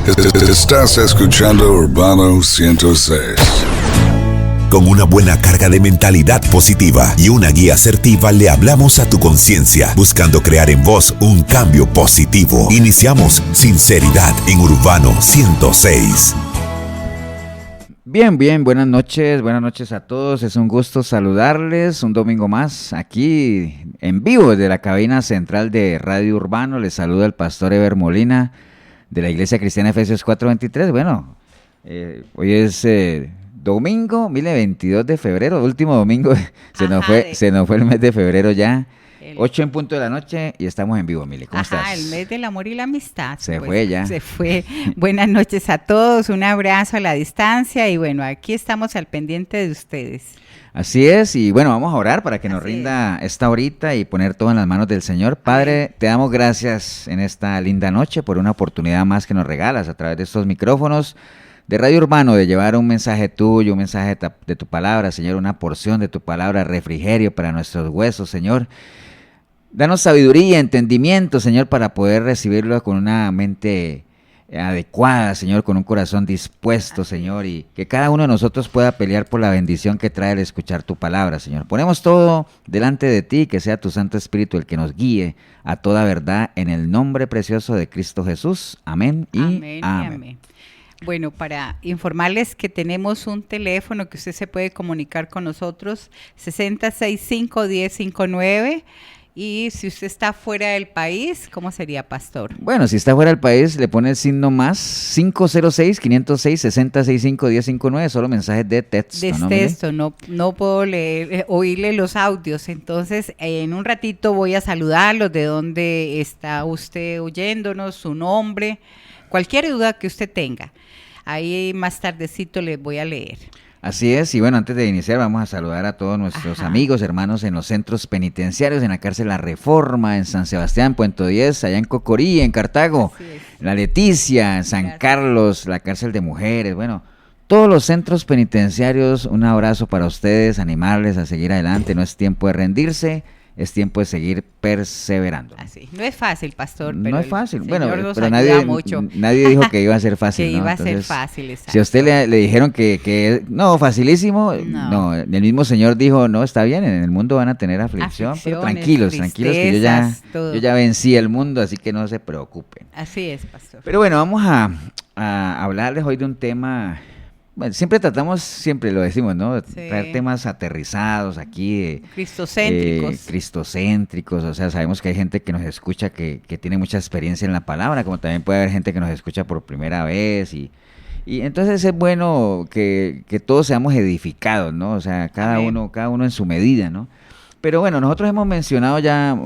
Estás escuchando Urbano 106. Con una buena carga de mentalidad positiva y una guía asertiva le hablamos a tu conciencia, buscando crear en vos un cambio positivo. Iniciamos Sinceridad en Urbano 106. Bien, buenas noches a todos, es un gusto saludarles un domingo más aquí en vivo desde la cabina central de Radio Urbano. Les saluda el pastor Eber Molina de la Iglesia Cristiana Efesios 4:23. Bueno, hoy es domingo, 22 de febrero, último domingo, se nos fue el mes de febrero ya. 8 en punto de la noche y estamos en vivo, Mili. ¿Cómo estás? El mes del amor y la amistad. Se fue ya. Se fue. Buenas noches a todos, un abrazo a la distancia y bueno, aquí estamos al pendiente de ustedes. Así es, y bueno, vamos a orar para que nos rinda esta horita y poner todo en las manos del Señor. Padre, te damos gracias en esta linda noche por una oportunidad más que nos regalas a través de estos micrófonos de Radio Urbano, de llevar un mensaje tuyo, un mensaje de tu palabra, Señor, una porción de tu palabra, refrigerio para nuestros huesos, Señor. Danos sabiduría, entendimiento, Señor, para poder recibirlo con una mente adecuada, Señor, con un corazón dispuesto, Señor, y que cada uno de nosotros pueda pelear por la bendición que trae el escuchar tu palabra, Señor. Ponemos todo delante de ti, que sea tu Santo Espíritu el que nos guíe a toda verdad, en el nombre precioso de Cristo Jesús. Amén y amén. Bueno, para informarles que tenemos un teléfono que usted se puede comunicar con nosotros, 6065-1059. Y si usted está fuera del país, ¿cómo sería, pastor? Bueno, si está fuera del país, le pone el signo más 506-506-6065-1059, solo mensajes de texto. De texto, no puedo leer, oírle los audios. Entonces, en un ratito voy a saludarlos, de dónde está usted oyéndonos, su nombre, cualquier duda que usted tenga. Ahí más tardecito les voy a leer. Así es, y bueno, antes de iniciar vamos a saludar a todos nuestros amigos, hermanos en los centros penitenciarios, en la cárcel La Reforma, en San Sebastián, Puente 10, allá en Cocorí, en Cartago, La Leticia, en San Carlos, la cárcel de mujeres, bueno, todos los centros penitenciarios, un abrazo para ustedes, animarles a seguir adelante, no es tiempo de rendirse, es tiempo de seguir perseverando. Así. No es fácil, pastor. No es fácil. Bueno, pero nadie dijo que iba a ser fácil. Que ¿no? iba Entonces, a ser fácil, exacto. Si a usted le dijeron que no, facilísimo, no. El mismo Señor dijo, no, está bien, en el mundo van a tener aflicción, pero tranquilos, que yo ya vencí el mundo, así que no se preocupen. Así es, pastor. Pero bueno, vamos a hablarles hoy de un tema. Bueno, siempre lo decimos, ¿no? Sí. Traer temas aterrizados aquí. Cristocéntricos, o sea, sabemos que hay gente que nos escucha que tiene mucha experiencia en la palabra, como también puede haber gente que nos escucha por primera vez y entonces es bueno que todos seamos edificados, ¿no? O sea, cada uno en su medida, ¿no? Pero bueno, nosotros hemos mencionado ya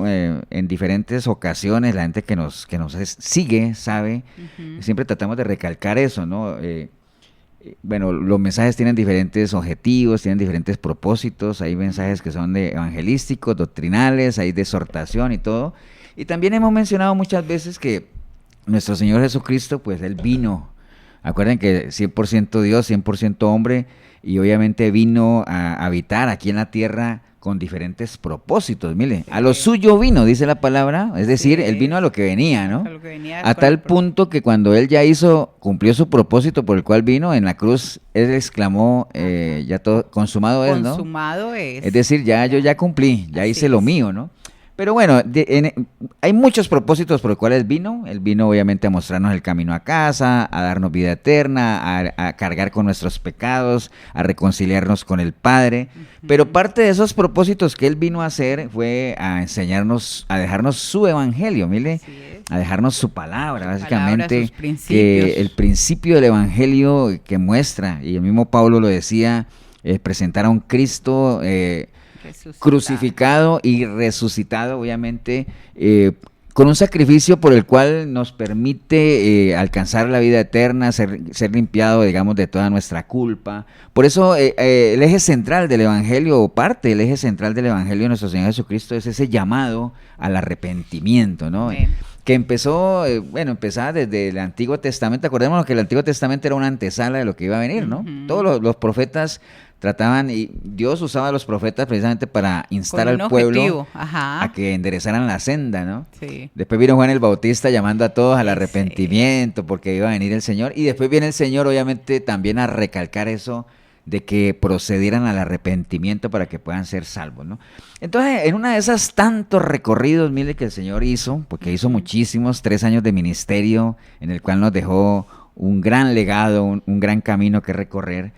en diferentes ocasiones, la gente que nos sigue, sabe, siempre tratamos de recalcar eso, ¿no? Bueno, los mensajes tienen diferentes objetivos, tienen diferentes propósitos, hay mensajes que son de evangelísticos, doctrinales, hay de exhortación y todo. Y también hemos mencionado muchas veces que nuestro Señor Jesucristo, pues Él vino, acuerden que 100% Dios, 100% hombre, y obviamente vino a habitar aquí en la tierra con diferentes propósitos, mire, a lo suyo vino, dice la palabra, es decir, Él vino a lo que venía, ¿no? A tal punto que cuando Él ya cumplió su propósito por el cual vino, en la cruz, Él exclamó, ya todo, consumado es, ¿no? Consumado es. Es decir, yo ya cumplí, ya hice lo mío, ¿no? Pero bueno, hay muchos propósitos por los cuales vino. Él vino obviamente a mostrarnos el camino a casa, a darnos vida eterna, a cargar con nuestros pecados, a reconciliarnos con el Padre. Pero parte de esos propósitos que Él vino a hacer fue a enseñarnos, a dejarnos su evangelio, mire, a dejarnos su palabra, básicamente, que el principio del evangelio que muestra, y el mismo Pablo lo decía, presentar a un Cristo crucificado y resucitado, obviamente, con un sacrificio por el cual nos permite alcanzar la vida eterna, ser limpiado, digamos, de toda nuestra culpa. Por eso el eje central del Evangelio, o parte del eje central del Evangelio de nuestro Señor Jesucristo, es ese llamado al arrepentimiento, ¿no? Que empezaba desde el Antiguo Testamento. Acordémonos que el Antiguo Testamento era una antesala de lo que iba a venir, ¿no? Todos los profetas trataban, y Dios usaba a los profetas precisamente para instar Con un al pueblo objetivo, ajá. a que enderezaran la senda, ¿no? Sí. Después vino Juan el Bautista llamando a todos al Sí. arrepentimiento porque iba a venir el Señor, y después viene el Señor obviamente también a recalcar eso de que procedieran al arrepentimiento para que puedan ser salvos, ¿no? Entonces, en una de esas tantos recorridos, mire, que el Señor hizo, porque hizo muchísimos, 3 años de ministerio, en el cual nos dejó un gran legado, un gran camino que recorrer.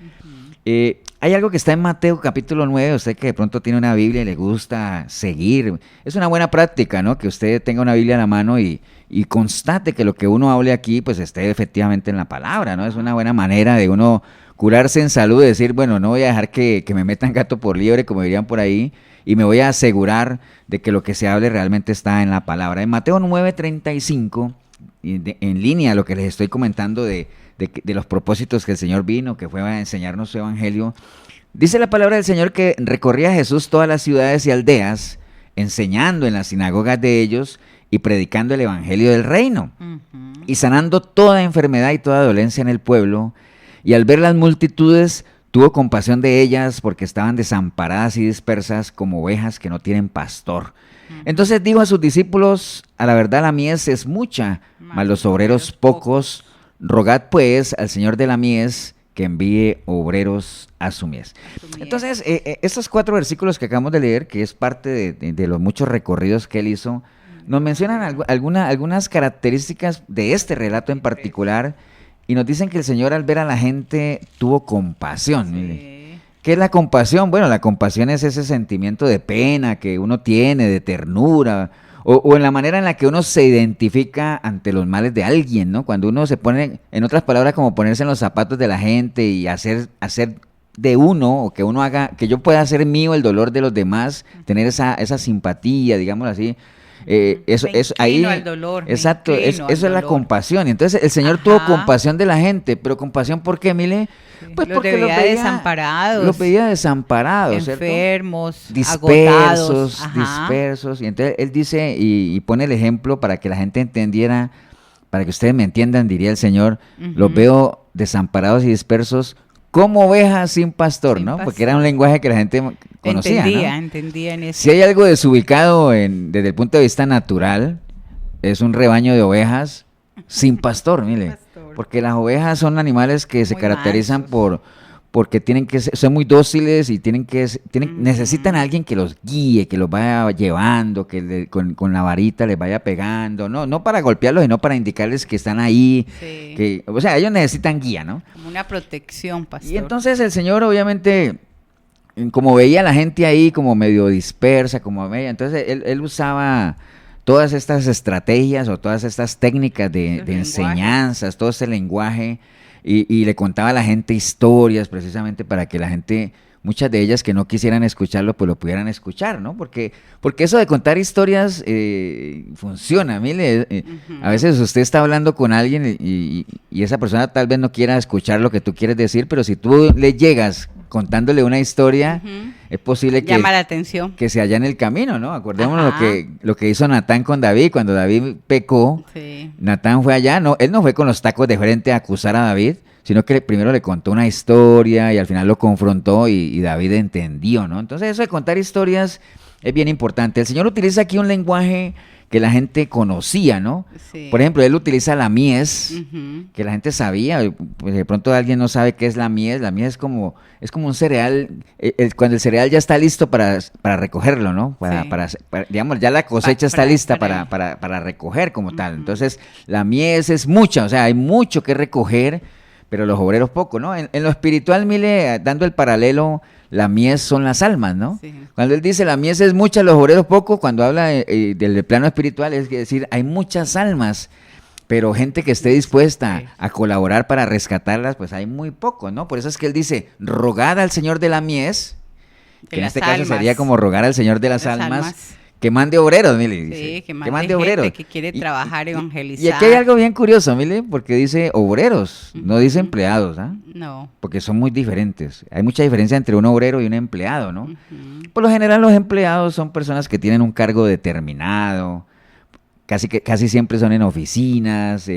Hay algo que está en Mateo capítulo 9, usted que de pronto tiene una Biblia y le gusta seguir, es una buena práctica, ¿no? Que usted tenga una Biblia en la mano y constate que lo que uno hable aquí, pues esté efectivamente en la palabra, ¿no? Es una buena manera de uno curarse en salud y decir, bueno, no voy a dejar que me metan gato por liebre, como dirían por ahí, y me voy a asegurar de que lo que se hable realmente está en la palabra. En Mateo 9:35, en línea a lo que les estoy comentando de los propósitos que el Señor vino, que fue a enseñarnos su evangelio, dice la palabra del Señor que recorría Jesús todas las ciudades y aldeas, enseñando en las sinagogas de ellos y predicando el evangelio del reino, y sanando toda enfermedad y toda dolencia en el pueblo. Y al ver las multitudes, tuvo compasión de ellas porque estaban desamparadas y dispersas como ovejas que no tienen pastor. Entonces dijo a sus discípulos, a la verdad la mies es mucha, mas los obreros pocos. Rogad pues al Señor de la mies que envíe obreros a su mies. Entonces, estos 4 versículos que acabamos de leer, que es parte de los muchos recorridos que él hizo, nos mencionan algunas características de este relato en particular, y nos dicen que el Señor, al ver a la gente, tuvo compasión. Sí. ¿Qué es la compasión? Bueno, la compasión es ese sentimiento de pena que uno tiene, de ternura, o en la manera en la que uno se identifica ante los males de alguien, ¿no? Cuando uno se pone, en otras palabras, como ponerse en los zapatos de la gente y hacer de uno, o que uno haga, que yo pueda hacer mío el dolor de los demás, tener esa simpatía, digamos así. Eso ahí al dolor, exacto, eso es la dolor. compasión. Y entonces el Señor tuvo compasión de la gente, pero compasión ¿por qué, Mile? Pues porque los veía desamparados, los veía desamparados, enfermos, dispersos, agotados. dispersos. Y entonces él dice y pone el ejemplo para que la gente entendiera, para que ustedes me entiendan, diría el Señor, los veo desamparados y dispersos como ovejas sin pastor, ¿no? Porque era un lenguaje que la gente conocía, Entendía en eso. Si hay algo desubicado desde el punto de vista natural, es un rebaño de ovejas sin pastor, mire. Porque las ovejas son animales que se Muy caracterizan mansos. porque tienen que ser muy dóciles y necesitan a alguien que los guíe, que los vaya llevando, que con la varita les vaya pegando, no para golpearlos, sino para indicarles que están ahí, Sí. o sea, ellos necesitan guía, ¿no? Como una protección, pastor. Y entonces el Señor, obviamente, como veía a la gente ahí como medio dispersa, como media, entonces él usaba todas estas estrategias o todas estas técnicas de enseñanzas, todo ese lenguaje, y le contaba a la gente historias precisamente para que la gente, muchas de ellas que no quisieran escucharlo, pues lo pudieran escuchar, ¿no? Porque eso de contar historias funciona. Mire, a veces usted está hablando con alguien y esa persona tal vez no quiera escuchar lo que tú quieres decir, pero si tú le llegas contándole una historia, es posible que llama la atención, que se halla en el camino, ¿no? Acordémonos lo que hizo Natán con David. Cuando David pecó, Natán fue allá, él no fue con los tacos de frente a acusar a David, sino que primero le contó una historia y al final lo confrontó y David entendió, ¿no? Entonces eso de contar historias es bien importante. El Señor utiliza aquí un lenguaje que la gente conocía, ¿no? Sí. Por ejemplo, él utiliza la mies, que la gente sabía, pues de pronto alguien no sabe qué es la mies es como un cereal, cuando el cereal ya está listo para recogerlo, ¿no? Para, digamos, ya la cosecha está lista para recoger como tal. Entonces, la mies es mucha, o sea, hay mucho que recoger, pero los obreros poco, ¿no? En lo espiritual, mire, dando el paralelo, la mies son las almas, ¿no? Sí. Cuando él dice la mies es mucha, los obreros poco, cuando habla del plano espiritual, es decir, hay muchas almas, pero gente que esté dispuesta a colaborar para rescatarlas, pues hay muy poco, ¿no? Por eso es que él dice, rogad al Señor de la mies, que en este caso sería como rogar al Señor de las almas, que mande obreros, mire. Sí, que mande obreros. Gente que quiere trabajar, evangelizar. Y aquí hay algo bien curioso, mire, porque dice obreros, no dice empleados, ¿ah? No. Porque son muy diferentes. Hay mucha diferencia entre un obrero y un empleado, ¿no? Por lo general los empleados son personas que tienen un cargo determinado, casi siempre son en oficinas,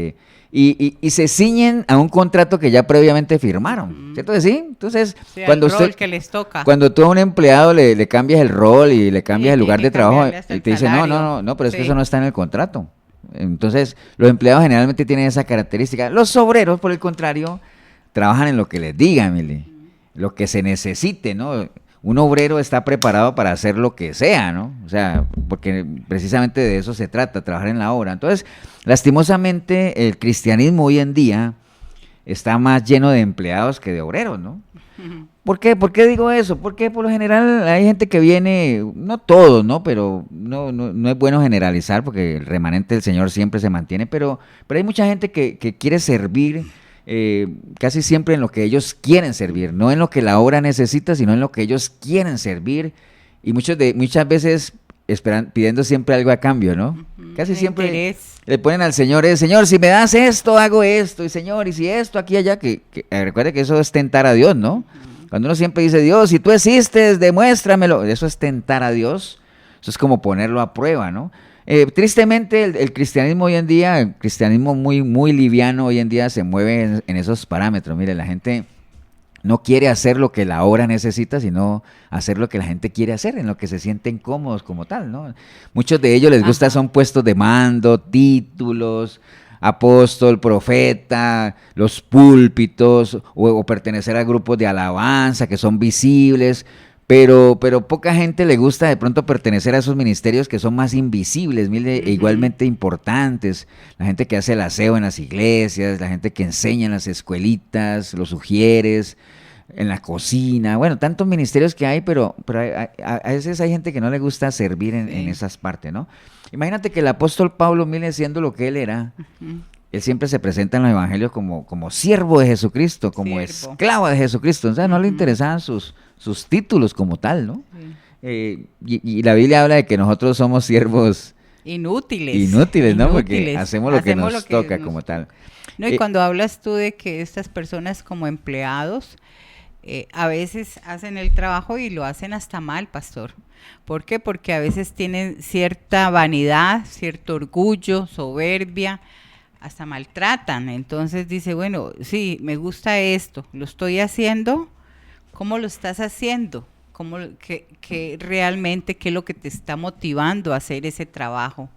y se ciñen a un contrato que ya previamente firmaron, ¿cierto que sí? Entonces, Sí, cuando el rol usted, que les toca. cuando tú a un empleado le cambias el rol y le cambias Sí, el lugar tiene de que trabajo, cambiarle hasta y el te dice, salario. no, pero es que Sí. eso no está en el contrato. Entonces, los empleados generalmente tienen esa característica. Los obreros, por el contrario, trabajan en lo que les digan, mire, lo que se necesite, ¿no? Un obrero está preparado para hacer lo que sea, ¿no? O sea, porque precisamente de eso se trata, trabajar en la obra. Entonces, lastimosamente, el cristianismo hoy en día está más lleno de empleados que de obreros, ¿no? ¿Por qué? ¿Por qué digo eso? Porque por lo general hay gente que viene, no todos, ¿no? Pero no es bueno generalizar porque el remanente del Señor siempre se mantiene, pero hay mucha gente que quiere servir casi siempre en lo que ellos quieren servir, no en lo que la obra necesita, sino en lo que ellos quieren servir, y muchas veces pidiendo siempre algo a cambio, ¿no? Casi De siempre interés. le ponen al Señor, Señor, si me das esto, hago esto, y Señor, y si esto, aquí y allá, recuerde que eso es tentar a Dios, ¿no? Cuando uno siempre dice, Dios, si tú existes, demuéstramelo, eso es tentar a Dios, eso es como ponerlo a prueba, ¿no? Tristemente, el cristianismo hoy en día, el cristianismo muy liviano hoy en día se mueve en esos parámetros. Mire, la gente no quiere hacer lo que la obra necesita, sino hacer lo que la gente quiere hacer, en lo que se sienten cómodos como tal, ¿no? Muchos de ellos les gusta, Ajá. son puestos de mando, títulos, apóstol, profeta, los púlpitos, o pertenecer a grupos de alabanza que son visibles, pero poca gente le gusta de pronto pertenecer a esos ministerios que son más invisibles, mire, e igualmente importantes. La gente que hace el aseo en las iglesias, la gente que enseña en las escuelitas, los sugieres, en la cocina, bueno, tantos ministerios que hay, pero a veces hay gente que no le gusta servir en esas partes, ¿no? Imagínate que el apóstol Pablo, mire, siendo lo que él era, él siempre se presenta en los evangelios como siervo de Jesucristo, como Siervo. esclavo de Jesucristo. O sea, no le interesaban sus títulos como tal, ¿no? Y la Biblia habla de que nosotros somos siervos inútiles, ¿no? Porque Inútiles. hacemos lo que nos toca nos como tal. No, y cuando hablas tú de que estas personas como empleados a veces hacen el trabajo y lo hacen hasta mal, pastor. ¿Por qué? Porque a veces tienen cierta vanidad, cierto orgullo, soberbia, hasta maltratan. Entonces dice, bueno, sí, me gusta esto, lo estoy haciendo. ¿Cómo lo estás haciendo? ¿Qué realmente qué es lo que te está motivando a hacer ese trabajo?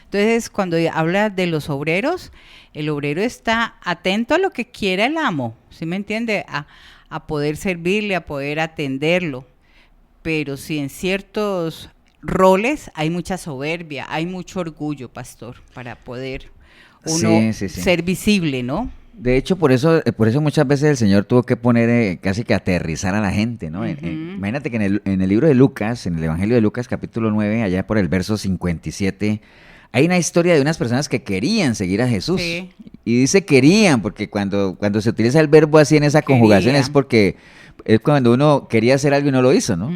Entonces, cuando habla de los obreros, el obrero está atento a lo que quiera el amo, ¿sí me entiende? A poder servirle, a poder atenderlo. Pero si en ciertos roles hay mucha soberbia, hay mucho orgullo, pastor, para poder uno Sí. ser visible, ¿no? De hecho, por eso muchas veces el Señor tuvo que poner, casi que aterrizar a la gente, ¿no? Imagínate que en el libro de Lucas, en el Evangelio de Lucas, capítulo 9, allá por el verso 57, hay una historia de unas personas que querían seguir a Jesús. Sí. Y dice querían, porque cuando se utiliza el verbo así en esa conjugación Quería. es porque es cuando uno quería hacer algo y no lo hizo, ¿no?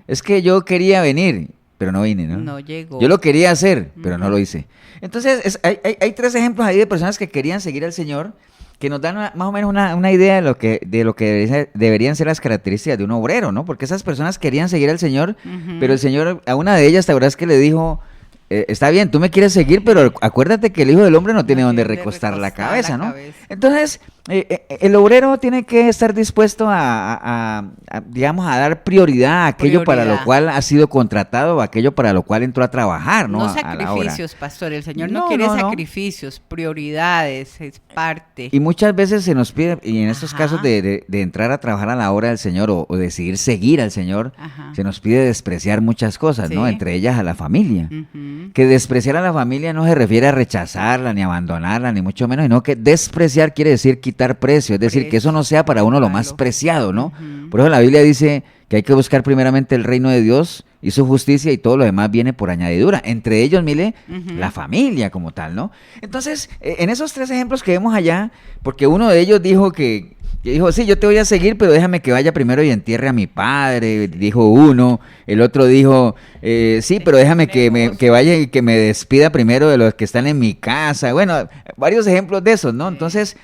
Es que yo quería venir, pero no vine, ¿no? No llegó. Yo lo quería hacer, pero no lo hice. Entonces, hay tres ejemplos ahí de personas que querían seguir al Señor, que nos dan más o menos una idea de lo que deberían ser las características de un obrero, ¿no? Porque esas personas querían seguir al Señor, pero el Señor, a una de ellas, ¿te acuerdas que le dijo, está bien, tú me quieres seguir, pero acuérdate que el Hijo del Hombre no tiene donde recostar la cabeza, ¿no? Entonces, el obrero tiene que estar dispuesto digamos, a dar prioridad a aquello para lo cual ha sido contratado, o aquello para lo cual entró a trabajar, ¿no? No A la obra. sacrificios, pastor. El Señor no No, quiere no, no. sacrificios, prioridades, es parte. Y muchas veces se nos pide, y en estos Ajá. casos de entrar a trabajar a la obra del Señor o decidir seguir al Señor, Ajá. se nos pide despreciar muchas cosas, ¿no? Sí. Entre ellas a la familia. Ujú. Que despreciar a la familia no se refiere a rechazarla, ni abandonarla, ni mucho menos, sino que despreciar quiere decir quitar precio, es decir, que eso no sea para uno lo más Malo. preciado, ¿no? Ujú. Por eso la Biblia dice que hay que buscar primeramente el reino de Dios y su justicia, y todo lo demás viene por añadidura. Entre ellos, mire, Ujú. la familia como tal, ¿no? Entonces, en esos tres ejemplos que vemos allá, porque uno de ellos dijo que dijo, sí, yo te voy a seguir, pero déjame que vaya primero y entierre a mi padre, dijo uno. El otro dijo, sí, pero déjame que vaya y que me despida primero de los que están en mi casa. Bueno, varios ejemplos de esos, ¿no? Entonces,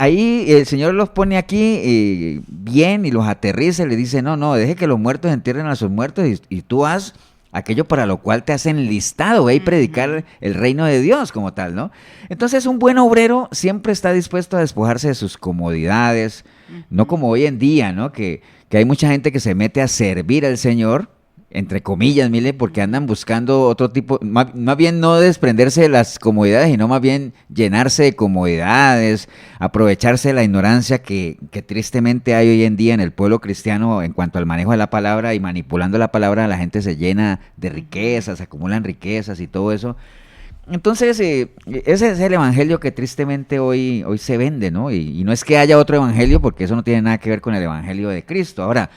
ahí el Señor los pone aquí bien y los aterriza y le dice, no, deje que los muertos entierren a sus muertos y tú haz aquello para lo cual te has enlistado, y predicar el reino de Dios como tal, ¿no? Entonces un buen obrero siempre está dispuesto a despojarse de sus comodidades, no como hoy en día, ¿no? Que hay mucha gente que se mete a servir al Señor, entre comillas, mire, porque andan buscando otro tipo, más bien no desprenderse de las comodidades, sino más bien llenarse de comodidades, aprovecharse de la ignorancia que tristemente hay hoy en día en el pueblo cristiano en cuanto al manejo de la palabra, y manipulando la palabra la gente se llena de riquezas, acumulan riquezas y todo eso. Entonces, ese es el evangelio que tristemente hoy se vende, ¿no? Y no es que haya otro evangelio, porque eso no tiene nada que ver con el evangelio de Cristo. Ahora,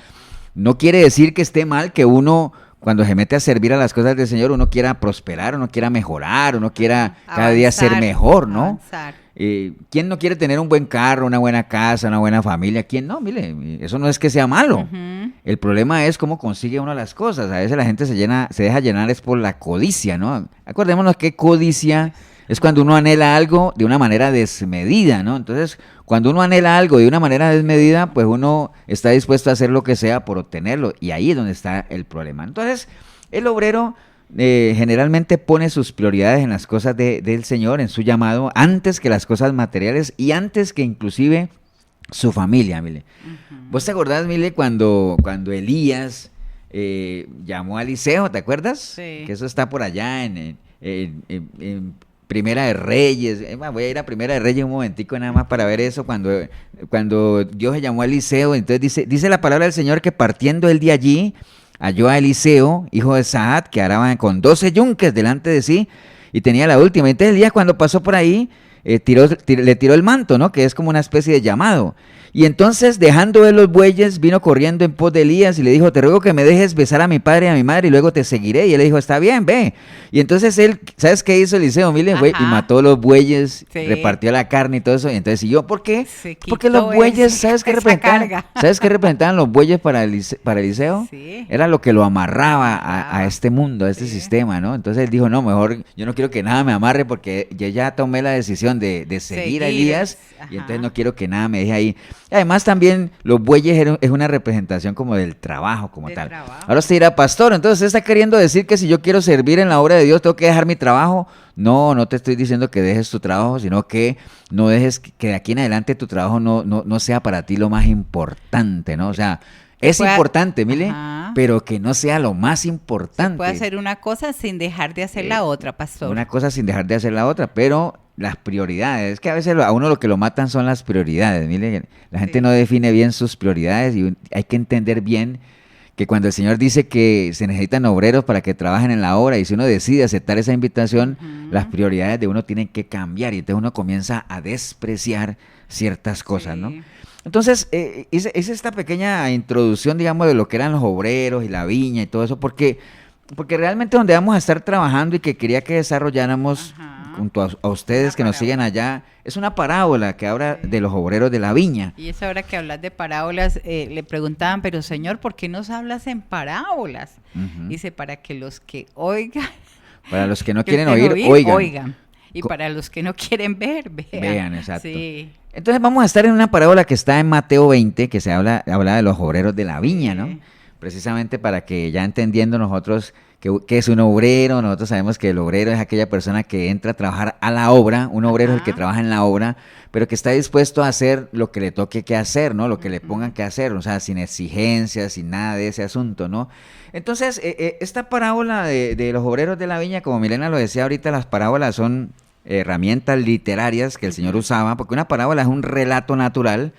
no quiere decir que esté mal que uno, cuando se mete a servir a las cosas del Señor, uno quiera prosperar, uno quiera mejorar, uno quiera cada día ser mejor, ¿no? ¿Quién no quiere tener un buen carro, una buena casa, una buena familia? ¿Quién no? Mire, eso no es que sea malo. El problema es cómo consigue uno las cosas. A veces la gente se deja llenar es por la codicia, ¿no? Acordémonos que codicia es cuando uno anhela algo de una manera desmedida, ¿no? Entonces, cuando uno anhela algo de una manera desmedida, pues uno está dispuesto a hacer lo que sea por obtenerlo, y ahí es donde está el problema. Entonces, el obrero generalmente pone sus prioridades en las cosas del Señor, en su llamado, antes que las cosas materiales y antes que inclusive su familia, mire. ¿Vos te acordás, mire, cuando Elías llamó a Eliseo, ¿te acuerdas? Sí. Que eso está por allá en Primera de Reyes. Voy a ir a Primera de Reyes un momentico nada más para ver eso, cuando Dios llamó a Eliseo. Entonces dice la palabra del Señor que partiendo él de allí, halló a Eliseo, hijo de Saat, que araba con 12 yunques delante de sí, y tenía la última. Entonces Elías, cuando pasó por ahí, le tiró el manto, ¿no? Que es como una especie de llamado. Y entonces, dejando él los bueyes, vino corriendo en pos de Elías y le dijo: te ruego que me dejes besar a mi padre y a mi madre y luego te seguiré. Y él le dijo: está bien, ve. Y entonces él, ¿sabes qué hizo Eliseo? Mire, fue y mató los bueyes, repartió la carne y todo eso. Y entonces siguió. ¿Por qué? Porque los bueyes, ¿sabes qué representaban? ¿Sabes qué representaban los bueyes para Eliseo? Sí. Era lo que lo amarraba a este mundo, a este sistema, ¿no? Entonces él dijo: no, mejor yo no quiero que nada me amarre, porque yo ya tomé la decisión de seguir a Elías. Y entonces no quiero que nada me deje ahí. Además también los bueyes es una representación como del trabajo como tal. Ahora usted dirá: pastor, entonces usted está queriendo decir que si yo quiero servir en la obra de Dios tengo que dejar mi trabajo. No te estoy diciendo que dejes tu trabajo, sino que no dejes que de aquí en adelante tu trabajo no sea para ti lo más importante, ¿no? O sea, es importante, mire, pero que no sea lo más importante. Se puede hacer una cosa sin dejar de hacer la otra, pastor. Una cosa sin dejar de hacer la otra, pero las prioridades, es que a veces a uno lo que lo matan son las prioridades. Mire, la gente no define bien sus prioridades, y hay que entender bien que cuando el Señor dice que se necesitan obreros para que trabajen en la obra, y si uno decide aceptar esa invitación, las prioridades de uno tienen que cambiar, y entonces uno comienza a despreciar ciertas cosas, ¿no? Entonces, hice esta pequeña introducción, digamos, de lo que eran los obreros y la viña y todo eso, porque realmente donde vamos a estar trabajando y que quería que desarrolláramos junto a ustedes que nos siguen allá, es una parábola que habla de los obreros de la viña. Y esa hora que hablas de parábolas, le preguntaban: pero Señor, ¿por qué nos hablas en parábolas? Dice: para que los que oigan, para los que no quieren oír, oigan. Y para los que no quieren ver, vean. Exacto. Sí. Entonces vamos a estar en una parábola que está en Mateo 20, que se habla de los obreros de la viña, ¿no? Precisamente para que, ya entendiendo nosotros que es un obrero, nosotros sabemos que el obrero es aquella persona que entra a trabajar a la obra. Un obrero es el que trabaja en la obra, pero que está dispuesto a hacer lo que le toque que hacer, ¿no? Lo que le pongan que hacer, o sea, sin exigencias, sin nada de ese asunto, ¿no? Entonces, esta parábola de los obreros de la viña, como Milena lo decía ahorita, las parábolas son herramientas literarias que el Señor usaba, porque una parábola es un relato natural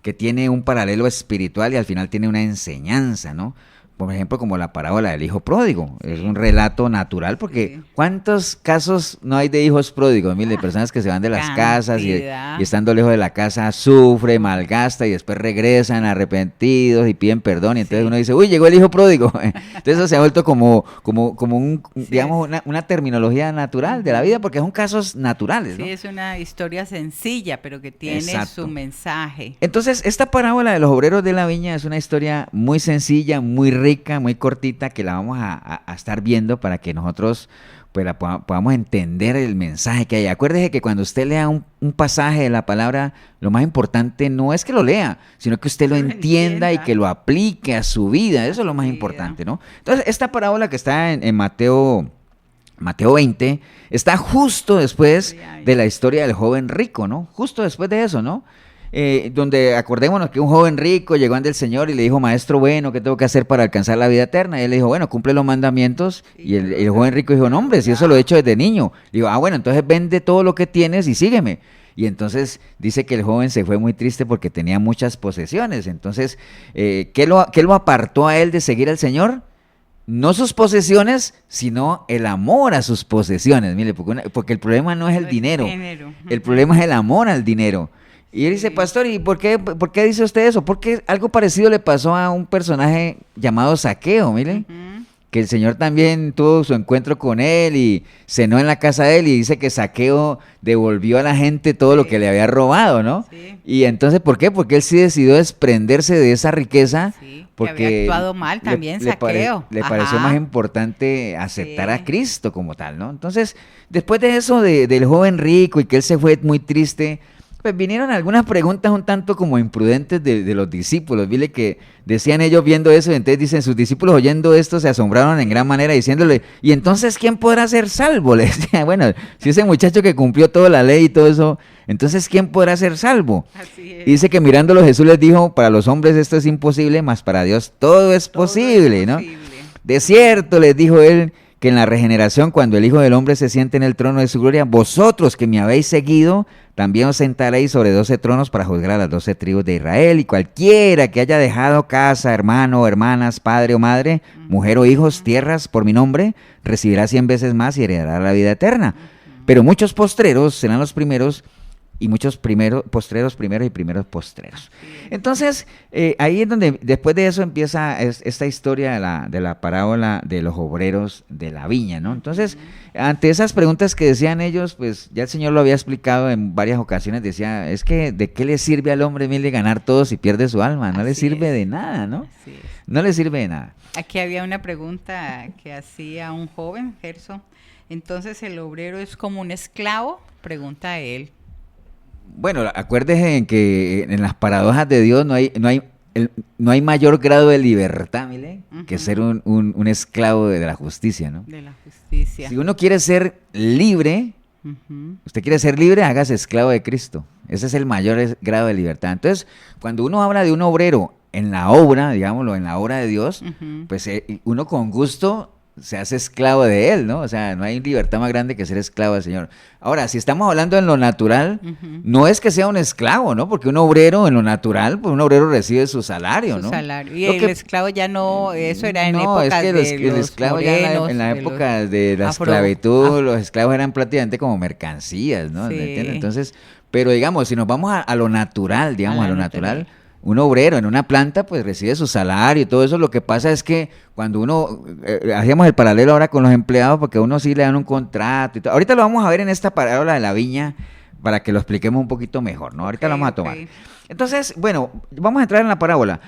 que tiene un paralelo espiritual y al final tiene una enseñanza, ¿no? Por ejemplo, como la parábola del hijo pródigo, es un relato natural, porque ¿cuántos casos no hay de hijos pródigos? Mire, de personas que se van de las casas y estando lejos de la casa sufre, malgasta y después regresan arrepentidos y piden perdón, y entonces uno dice: uy, llegó el hijo pródigo. Entonces eso se ha vuelto como un, digamos, una terminología natural de la vida, porque son casos naturales, ¿no? Sí, es una historia sencilla, pero que tiene su mensaje. Entonces, esta parábola de los obreros de la viña es una historia muy sencilla, muy rica, muy cortita, que la vamos a estar viendo para que nosotros pues podamos entender el mensaje que hay. Acuérdese que cuando usted lea un pasaje de la palabra, lo más importante no es que lo lea, sino que usted lo entienda y que lo aplique a su vida. Eso es lo más importante, ¿no? Entonces, esta parábola que está en Mateo 20, está justo después de la historia del joven rico, ¿no? Justo después de eso, ¿no? Donde acordémonos que un joven rico llegó ante el Señor y le dijo, maestro bueno, ¿qué tengo que hacer para alcanzar la vida eterna? Y él le dijo, bueno, cumple los mandamientos. Y el joven rico dijo, no hombre, si eso lo he hecho desde niño. Le dijo, bueno, entonces vende todo lo que tienes y sígueme. Y entonces dice que el joven se fue muy triste porque tenía muchas posesiones. Entonces, ¿qué lo apartó a él de seguir al Señor? No sus posesiones, sino el amor a sus posesiones. Mire, porque el problema no es el dinero. El problema es el amor al dinero. Y él dice, pastor, ¿y por qué dice usted eso? Porque algo parecido le pasó a un personaje llamado Zaqueo, mire, que el Señor también tuvo su encuentro con él y cenó en la casa de él y dice que Zaqueo devolvió a la gente todo lo que le había robado, ¿no? Sí. Y entonces, ¿por qué? Porque él sí decidió desprenderse de esa riqueza. Sí, porque que había actuado mal también Zaqueo. Le pareció más importante aceptar a Cristo como tal, ¿no? Entonces, después de eso del joven rico y que él se fue muy triste, pues vinieron algunas preguntas un tanto como imprudentes de los discípulos. Dile que decían ellos viendo eso, y entonces dicen, sus discípulos oyendo esto se asombraron en gran manera diciéndole, ¿y entonces quién podrá ser salvo? Le decía, bueno, si ese muchacho que cumplió toda la ley y todo eso, entonces ¿quién podrá ser salvo? Así es. Y dice que mirándolo Jesús les dijo, para los hombres esto es imposible, mas para Dios todo es posible, ¿no? De cierto, les dijo él, que en la regeneración, cuando el Hijo del Hombre se siente en el trono de su gloria, vosotros que me habéis seguido, también os sentaréis sobre 12 tronos para juzgar a las 12 tribus de Israel, y cualquiera que haya dejado casa, hermano, hermanas, padre o madre, mujer o hijos, tierras por mi nombre, recibirá 100 veces más y heredará la vida eterna. Pero muchos postreros serán los primeros, y muchos postreros primeros y primeros postreros. Entonces, ahí es donde después de eso empieza esta historia de la parábola de los obreros de la viña, ¿no? Entonces, ante esas preguntas que decían ellos, pues ya el Señor lo había explicado en varias ocasiones, decía, es que ¿de qué le sirve al hombre mil de ganar todo si pierde su alma? No le sirve de nada, ¿no? No le sirve de nada. Aquí había una pregunta que hacía un joven, Gerson. Entonces, ¿el obrero es como un esclavo? Pregunta él. Bueno, acuérdese en que en las paradojas de Dios no hay mayor grado de libertad, mire, que ser un esclavo de la justicia, ¿no? De la justicia. Si uno quiere ser libre, usted quiere ser libre, hágase esclavo de Cristo. Ese es el mayor grado de libertad. Entonces, cuando uno habla de un obrero en la obra, digámoslo, en la obra de Dios, pues uno con gusto se hace esclavo de él, ¿no? O sea, no hay libertad más grande que ser esclavo del Señor. Ahora, si estamos hablando en lo natural, no es que sea un esclavo, ¿no? Porque un obrero en lo natural, pues un obrero recibe su salario, ¿no? Su salario. Y el esclavo ya no, eso era en época de el esclavo morenos, ya en la época de la esclavitud, los esclavos eran prácticamente como mercancías, ¿no? Sí. Entonces, pero digamos, si nos vamos a lo natural, digamos, a lo natural, un obrero en una planta pues recibe su salario y todo eso. Lo que pasa es que cuando uno, hacíamos el paralelo ahora con los empleados, porque a uno sí le dan un contrato y todo. Ahorita lo vamos a ver en esta parábola de la viña para que lo expliquemos un poquito mejor, ¿no? Ahorita lo vamos a tomar. Entonces, bueno, vamos a entrar en la parábola.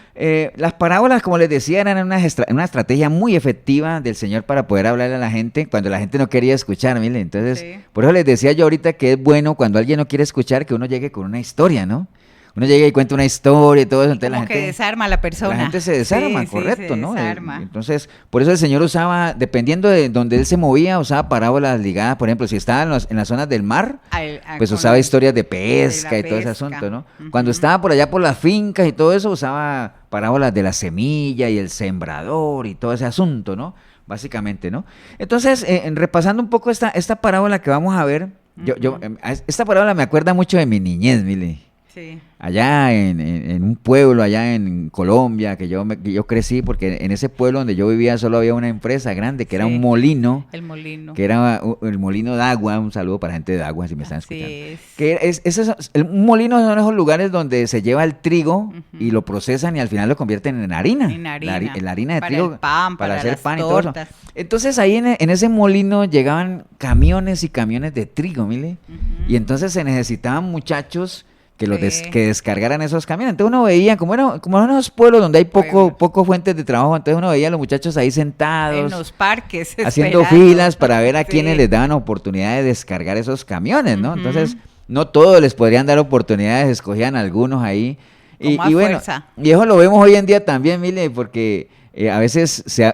Las parábolas, como les decía, eran una estrategia muy efectiva del Señor para poder hablarle a la gente cuando la gente no quería escuchar, mire. Entonces, por eso les decía yo ahorita que es bueno cuando alguien no quiere escuchar que uno llegue con una historia, ¿no? Uno llega y cuenta una historia y todo eso. Entonces como que desarma a la persona. La gente se desarma, correcto, se ¿no? Desarma. Entonces, por eso el Señor usaba, dependiendo de donde Él se movía, usaba parábolas ligadas, por ejemplo, si estaba en las zonas del mar, pues usaba historias de pesca y todo ese asunto, ¿no? Cuando estaba por allá por las fincas y todo eso, usaba parábolas de la semilla y el sembrador y todo ese asunto, ¿no? Básicamente, ¿no? Entonces, repasando un poco esta parábola que vamos a ver, esta parábola me acuerda mucho de mi niñez, mire. Sí. Allá en un pueblo, allá en Colombia, que yo crecí, porque en ese pueblo donde yo vivía solo había una empresa grande, que era un molino. El molino. Que era el molino de agua. Un saludo para la gente de agua, si me están escuchando. Un molino son esos lugares donde se lleva el trigo y lo procesan y al final lo convierten en harina. En la harina de trigo. El pan, para hacer las pan tortas. Y todo eso. Entonces ahí en ese molino llegaban camiones y camiones de trigo, mire. Y entonces se necesitaban muchachos que descargaran esos camiones. Entonces uno veía, como en unos pueblos donde hay poco fuentes de trabajo, entonces uno veía a los muchachos ahí sentados. En los parques. Haciendo filas para ver a quienes les daban oportunidad de descargar esos camiones, ¿no? Entonces, no todos les podrían dar oportunidades, escogían algunos ahí. Y bueno, y eso lo vemos hoy en día también, Mile, porque a veces se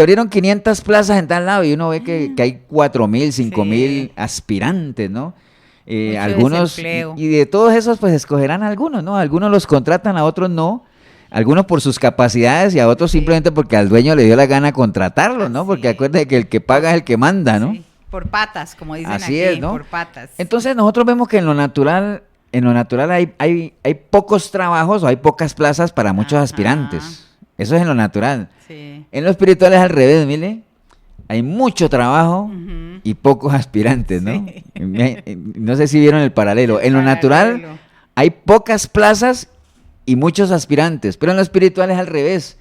abrieron 500 plazas en tal lado y uno ve que hay 4.000, 5.000 aspirantes, ¿no? Algunos, y de todos esos pues escogerán algunos, ¿no? Algunos los contratan, a otros no. Algunos por sus capacidades y a otros simplemente porque al dueño le dio la gana contratarlos, ¿no? Porque acuérdense que el que paga es el que manda, ¿no? Sí, por patas, como dicen así aquí, es, ¿no? por patas. Entonces nosotros vemos que en lo natural hay pocos trabajos o hay pocas plazas para muchos aspirantes. Eso es en lo natural. Sí. En lo espiritual es al revés, mire. Hay mucho trabajo y pocos aspirantes, ¿no? Sí. No sé si vieron el paralelo. En lo natural hay pocas plazas y muchos aspirantes, pero en lo espiritual es al revés.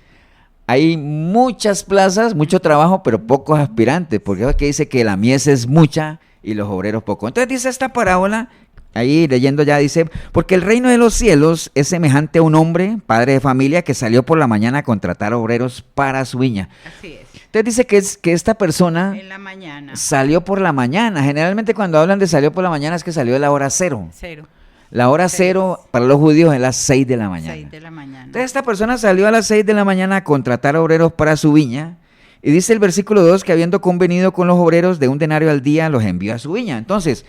Hay muchas plazas, mucho trabajo, pero pocos aspirantes, porque es que dice que la mies es mucha y los obreros pocos. Entonces dice esta parábola, ahí leyendo ya dice, porque el reino de los cielos es semejante a un hombre, padre de familia, que salió por la mañana a contratar obreros para su viña. Así es. Entonces dice que esta persona en la mañana salió por la mañana. Generalmente cuando hablan de salió por la mañana es que salió de la hora cero. La hora cero para los judíos es las 6 de la mañana. 6 de la mañana. Entonces esta persona salió a las 6 de la mañana a contratar obreros para su viña. Y dice el versículo 2 que habiendo convenido con los obreros de un denario al día, los envió a su viña. Entonces,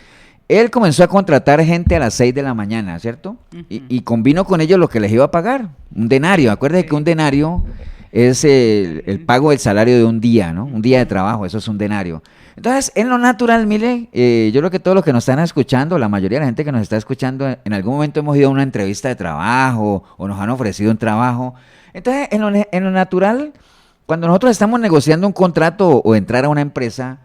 él comenzó a contratar gente a las 6 de la mañana, ¿cierto? Y convino con ellos lo que les iba a pagar, un denario. Acuérdense que un denario es el pago del salario de un día, ¿no? Un día de trabajo, eso es un denario. Entonces, en lo natural, mire, yo creo que todos los que nos están escuchando, la mayoría de la gente que nos está escuchando, en algún momento hemos ido a una entrevista de trabajo o nos han ofrecido un trabajo. Entonces, en lo natural, cuando nosotros estamos negociando un contrato o entrar a una empresa,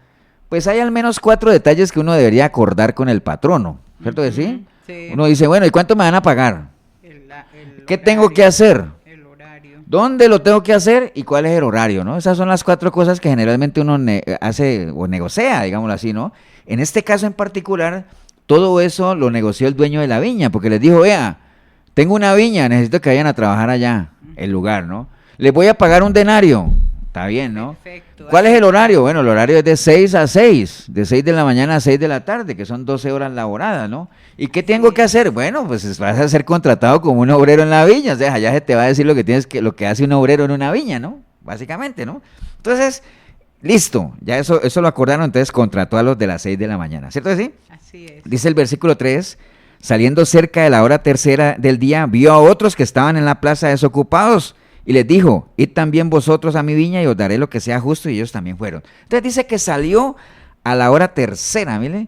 pues hay al menos 4 detalles que uno debería acordar con el patrono, ¿cierto que sí? Sí. Uno dice, bueno, ¿y cuánto me van a pagar? ¿Qué tengo que hacer? ¿Dónde lo tengo que hacer y cuál es el horario, no? Esas son las 4 cosas que generalmente uno hace o negocia, digámoslo así, ¿no? En este caso en particular, todo eso lo negoció el dueño de la viña, porque les dijo, vea, tengo una viña, necesito que vayan a trabajar allá, el lugar, ¿no? Les voy a pagar un denario, está bien, ¿no? Perfecto. ¿Cuál es el horario? Bueno, el horario es de 6 a 6, de 6 de la mañana a 6 de la tarde, que son 12 horas laboradas, ¿no? ¿Y qué tengo que hacer? Bueno, pues vas a ser contratado como un obrero en la viña, o sea, allá se te va a decir lo que hace un obrero en una viña, ¿no? Básicamente, ¿no? Entonces, listo, ya eso lo acordaron, entonces contrató a los de las 6 de la mañana, ¿cierto que sí? Así es. Dice el versículo 3, saliendo cerca de la hora tercera del día, vio a otros que estaban en la plaza desocupados, y les dijo, id también vosotros a mi viña y os daré lo que sea justo, y ellos también fueron. Entonces dice que salió a la hora tercera, mire,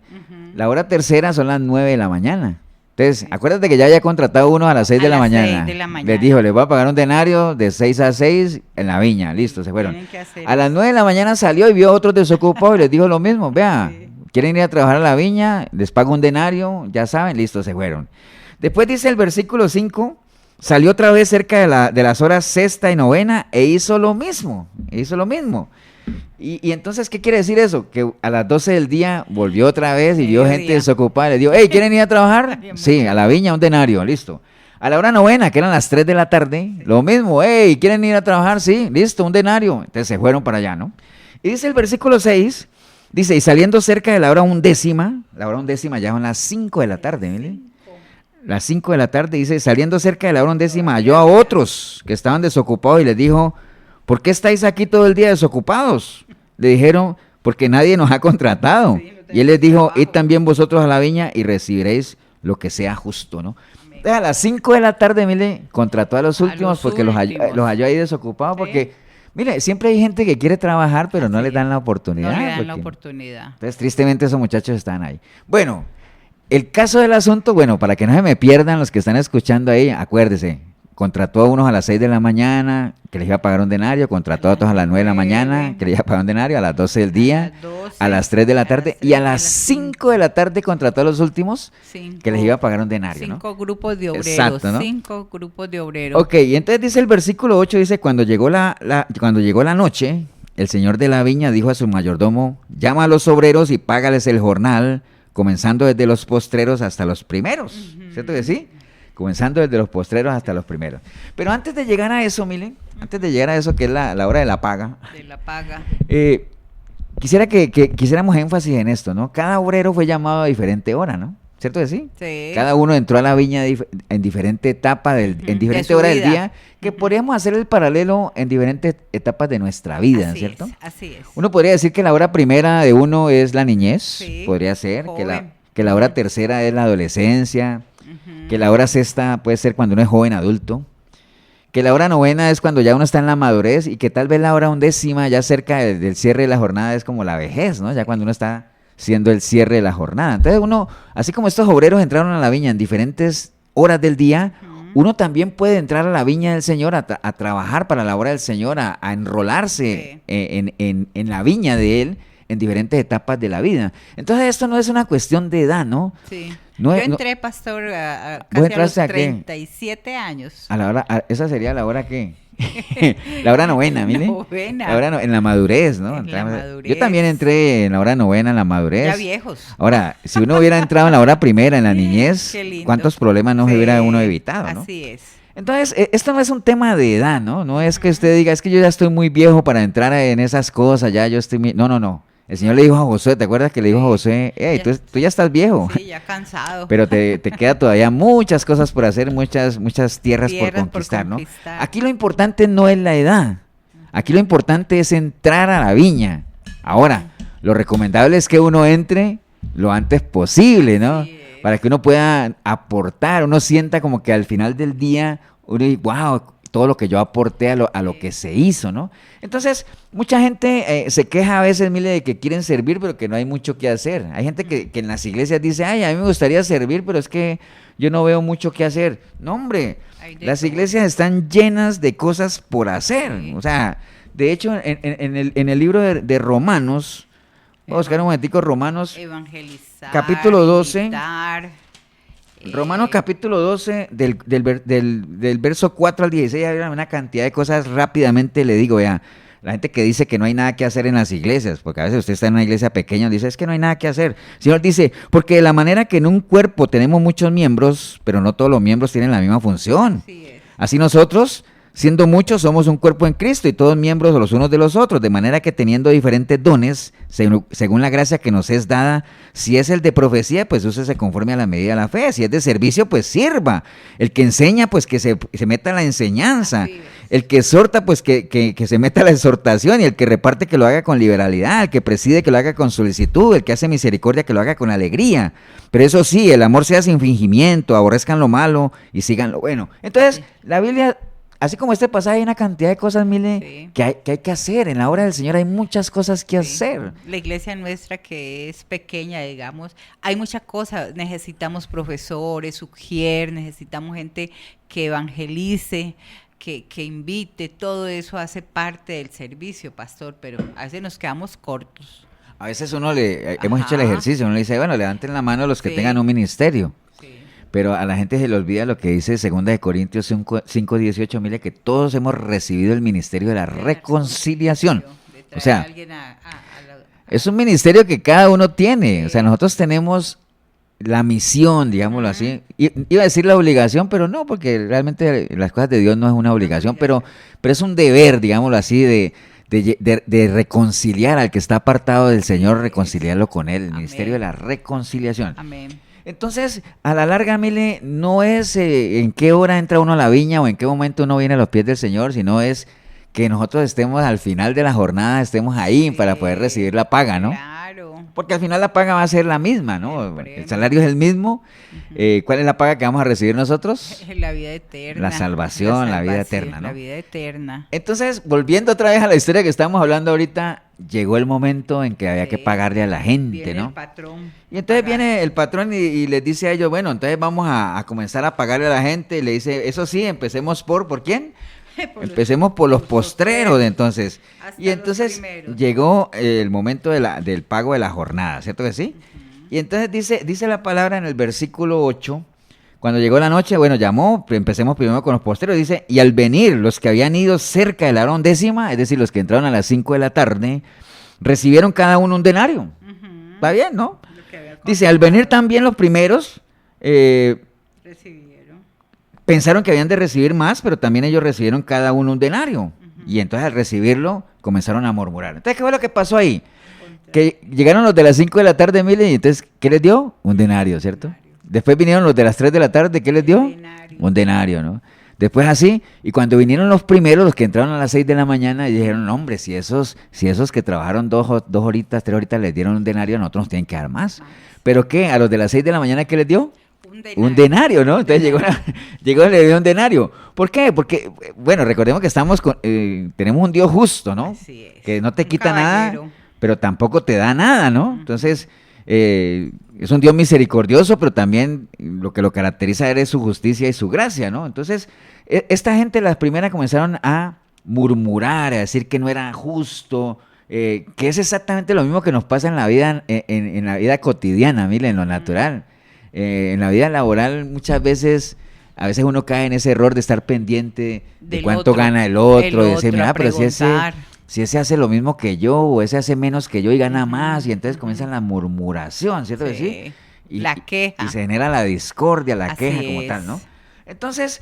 la hora tercera son las 9 de la mañana. Entonces, acuérdate que ya había contratado uno a las 6 de la mañana. 6 de la mañana. Les dijo, les voy a pagar un denario de 6 a 6 en la viña, listo, se fueron. A las 9 de la mañana salió y vio a otros desocupados y les dijo lo mismo, vea, quieren ir a trabajar a la viña, les pago un denario, ya saben, listo, se fueron. Después dice el versículo 5, salió otra vez cerca de las horas sexta y novena e hizo lo mismo. Y entonces, ¿qué quiere decir eso? Que a las 12 del día volvió otra vez y vio gente desocupada. Le dijo, hey, ¿quieren ir a trabajar? Sí, a la viña, un denario, listo. A la hora novena, que eran las 3 de la tarde, lo mismo, hey, ¿quieren ir a trabajar? Sí, listo, un denario. Entonces se fueron para allá, ¿no? Y dice el versículo 6, dice, y saliendo cerca de la hora undécima ya son las 5 de la tarde, ¿vale? Las 5 de la tarde, dice, saliendo cerca de la hora undécima, halló a otros que estaban desocupados y les dijo, ¿por qué estáis aquí todo el día desocupados? Le dijeron, porque nadie nos ha contratado. Y él les dijo, id también vosotros a la viña y recibiréis lo que sea justo, ¿no? Entonces, a las 5 de la tarde, mire, contrató a los últimos porque los halló ahí desocupados, porque, mire, siempre hay gente que quiere trabajar, pero no les dan la oportunidad. No le dan la oportunidad. Entonces, tristemente, esos muchachos están ahí. Bueno, el caso del asunto, bueno, para que no se me pierdan los que están escuchando ahí, acuérdese, contrató a unos a las 6 de la mañana, que les iba a pagar un denario, contrató a otros a las 9 de la mañana, que les iba a pagar un denario, a las 12 del día, a las 3 de la tarde, y a las 5 de la tarde contrató a los últimos, que les iba a pagar un denario, 5 grupos de obreros, exacto, ¿no? 5 grupos de obreros. Ok, y entonces dice el versículo 8, dice, cuando llegó la noche, el señor de la viña dijo a su mayordomo, llama a los obreros y págales el jornal, comenzando desde los postreros hasta los primeros. ¿cierto que sí? Comenzando desde los postreros hasta los primeros. Pero antes de llegar a eso, miren, antes de llegar a eso que es la hora de la paga. De la paga. Quisiera que quisiéramos énfasis en esto, ¿no? Cada obrero fue llamado a diferente hora, ¿no? ¿Cierto que sí? Sí. Cada uno entró a la viña en diferente etapa, en diferente hora del día, que podríamos hacer el paralelo en diferentes etapas de nuestra vida, Así ¿cierto? Así es. Uno podría decir que la hora primera de uno es la niñez, Sí, podría ser, joven. que la hora tercera es la adolescencia, que la hora sexta puede ser cuando uno es joven adulto, que la hora novena es cuando ya uno está en la madurez y que tal vez la hora undécima ya cerca del cierre de la jornada es como la vejez, ¿no? Ya cuando uno está siendo el cierre de la jornada. Entonces uno, así como estos obreros entraron a la viña en diferentes horas del día, uno también puede entrar a la viña del Señor, a trabajar para la obra del Señor, a enrolarse en la viña de Él en diferentes etapas de la vida. Entonces esto no es una cuestión de edad, ¿no? Sí. No Yo es- no- entré, pastor, ¿Vos casi a los entraste a qué? 37 años. A la hora, esa sería la hora que la hora novena, mire. Novena. La hora en la madurez, ¿no? En la Entramos- madurez. Yo también entré en la hora novena, en la madurez. Ya viejos. Ahora, si uno hubiera entrado en la hora primera, en la niñez, Qué lindo. ¿cuántos problemas no se Sí, hubiera uno evitado, no? Así es. Entonces, esto no es un tema de edad, ¿no? No es que usted diga, es que yo ya estoy muy viejo para entrar en esas cosas, ya yo estoy... No, no, no. El Señor le dijo a Josué, ¿te acuerdas que le dijo a Josué, hey, Ya. tú ya estás viejo? Sí, ya cansado. Pero te queda todavía muchas cosas por hacer, muchas tierras por Tierras por conquistar, ¿no? conquistar. Aquí lo importante no es la edad. Aquí lo importante es entrar a la viña. Ahora, lo recomendable es que uno entre lo antes posible, ¿no? Así es. Para que uno pueda aportar, uno sienta como que al final del día, uno dice, wow, todo lo que yo aporté a lo que se hizo, ¿no? Entonces, mucha gente se queja a veces, mire, de que quieren servir, pero que no hay mucho que hacer. Hay gente que en las iglesias dice, ay, a mí me gustaría servir, pero es que yo no veo mucho que hacer. No, hombre, Hay de las todo. iglesias están llenas de cosas por hacer. Sí. O sea, de hecho, en el libro de Romanos, vamos a buscar un momentico, Romanos, Evangelizar. Capítulo 12. Invitar, Romanos capítulo 12, del verso 4 al 16, hay una cantidad de cosas rápidamente, le digo, vea, la gente que dice que no hay nada que hacer en las iglesias, porque a veces usted está en una iglesia pequeña y dice, es que no hay nada que hacer. El Señor dice, porque de la manera que en un cuerpo tenemos muchos miembros, pero no todos los miembros tienen la misma función. Así es. Así nosotros, siendo muchos, somos un cuerpo en Cristo y todos miembros los unos de los otros, de manera que teniendo diferentes dones, según la gracia que nos es dada, si es el de profecía, pues úsese conforme a la medida de la fe, si es de servicio, pues sirva, el que enseña, pues que se meta en la enseñanza, Así es. el que exhorta, pues que se meta en la exhortación, y el que reparte, que lo haga con liberalidad, el que preside, que lo haga con solicitud, el que hace misericordia, que lo haga con alegría, pero eso sí, el amor sea sin fingimiento, aborrezcan lo malo y sigan lo bueno. Entonces, la Biblia... Así como este pasaje hay una cantidad de cosas, mire, Sí. que hay que hacer. En la obra del Señor hay muchas cosas que Sí. hacer. La iglesia nuestra, que es pequeña, digamos, hay muchas cosas. Necesitamos profesores, ujier, necesitamos gente que evangelice, que invite. Todo eso hace parte del servicio, pastor, pero a veces nos quedamos cortos. A veces hemos hecho el Ajá. ejercicio, uno le dice, bueno, levanten la mano los que Sí. tengan un ministerio. Sí. Pero a la gente se le olvida lo que dice 2 de Corintios 5:18, mire que todos hemos recibido el ministerio de la reconciliación. De traer O sea, a alguien a la- es un ministerio que cada uno tiene. O sea, nosotros tenemos la misión, digámoslo así. Iba a decir la obligación, pero no, porque realmente las cosas de Dios no es una obligación, pero es un deber, digámoslo así, de reconciliar al que está apartado del Señor, reconciliarlo con Él, el Amén. ministerio de la reconciliación. Amén. Entonces, a la larga, mire, no es en qué hora entra uno a la viña o en qué momento uno viene a los pies del Señor, sino es que nosotros estemos al final de la jornada, estemos ahí para poder recibir la paga, ¿no? Claro. Porque al final la paga va a ser la misma, ¿no? Siempre. El salario es el mismo. ¿Cuál es la paga que vamos a recibir nosotros? La vida eterna. La salvación, la vida salvación, eterna, ¿no? La vida eterna. Entonces, volviendo otra vez a la historia que estamos hablando ahorita, llegó el momento en que había que Sí. pagarle a la gente, Viene ¿no? el patrón. Y entonces Pagar. viene el patrón y les dice a ellos, bueno, entonces vamos a comenzar a pagarle a la gente. Y le dice, eso sí, empecemos ¿por quién? Empecemos por los postreros, entonces. Hasta Y los entonces primeros. llegó el momento del pago de la jornada, ¿cierto que sí? Y entonces dice la palabra en el versículo 8, cuando llegó la noche, bueno, llamó, empecemos primero con los postreros, dice, y al venir los que habían ido cerca de la hora undécima, es decir, los que entraron a las 5 de la tarde, recibieron cada uno un denario. ¿Está bien, no? Lo que había Dice, al venir también los primeros, pensaron que habían de recibir más, pero también ellos recibieron cada uno un denario. Y entonces al recibirlo comenzaron a murmurar. Entonces, ¿qué fue lo que pasó ahí? Que llegaron los de las 5 de la tarde, mire, y entonces, ¿qué les dio? Un denario, ¿cierto? Después vinieron los de las 3 de la tarde, ¿qué les dio? Un denario, ¿no? Después así, y cuando vinieron los primeros, los que entraron a las 6 de la mañana, y dijeron, no, hombre, si esos que trabajaron 2 horitas, 3 horitas, les dieron un denario, a nosotros nos tienen que dar más. ¿Pero qué? ¿A los de las 6 de la mañana qué les dio? Un denario, ¿no? Entonces llegó y le dio un denario. ¿Por qué? Porque, bueno, recordemos que tenemos un Dios justo, ¿no? Así es. Que no te Un quita caballero. nada, pero tampoco te da nada, ¿no? Entonces, es un Dios misericordioso, pero también lo que lo caracteriza es su justicia y su gracia, ¿no? Entonces, esta gente, las primeras, comenzaron a murmurar, a decir que no era justo, que es exactamente lo mismo que nos pasa en la vida, en la vida cotidiana, mire, en lo natural. En la vida laboral muchas veces, a veces uno cae en ese error de estar pendiente de Del cuánto otro, gana el otro, de a decir, mira, pero preguntar. si ese hace lo mismo que yo, o ese hace menos que yo y gana más, y entonces comienza la murmuración, ¿cierto que sí? La queja. Y se genera la discordia, la Así queja como es. tal, ¿no? Entonces,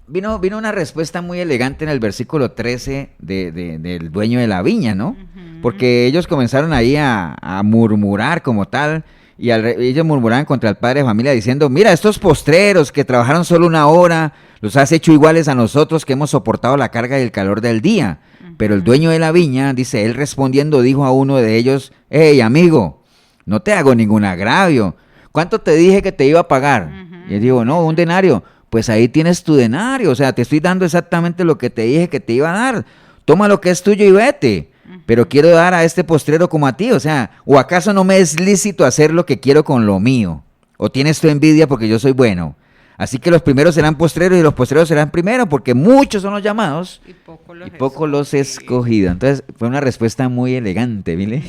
vino una respuesta muy elegante en el versículo 13 del dueño de la viña, ¿no? Porque ellos comenzaron ahí a murmurar como tal, y ellos murmuraban contra el padre de familia diciendo, mira, estos postreros que trabajaron solo 1 hora, los has hecho iguales a nosotros que hemos soportado la carga y el calor del día. Pero el dueño de la viña, dice, él respondiendo, dijo a uno de ellos, hey, amigo, no te hago ningún agravio. ¿Cuánto te dije que te iba a pagar? Y él dijo, no, un denario. Pues ahí tienes tu denario, o sea, te estoy dando exactamente lo que te dije que te iba a dar. Toma lo que es tuyo y vete. Pero quiero dar a este postrero como a ti, o sea, ¿o acaso no me es lícito hacer lo que quiero con lo mío? ¿O tienes tu envidia porque yo soy bueno? Así que los primeros serán postreros y los postreros serán primeros, porque muchos son los llamados y pocos los escogidos. Entonces, fue una respuesta muy elegante, ¿vile?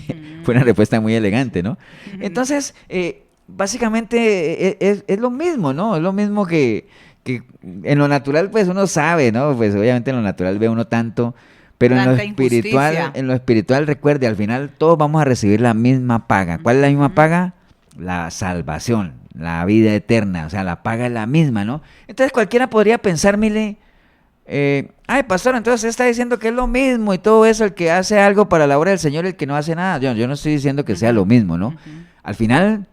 Fue una respuesta muy elegante, ¿no? Entonces, básicamente es lo mismo, ¿no? Es lo mismo que en lo natural, pues uno sabe, ¿no? Pues obviamente en lo natural ve uno tanto, pero Tanta en lo espiritual, recuerde, al final todos vamos a recibir la misma paga. ¿Cuál es la misma paga? La salvación, la vida eterna, o sea, la paga es la misma, ¿no? Entonces cualquiera podría pensar, mire, ay, pastor, entonces está diciendo que es lo mismo y todo eso, el que hace algo para la obra del Señor, el que no hace nada. Yo no estoy diciendo que sea lo mismo, ¿no? Al final,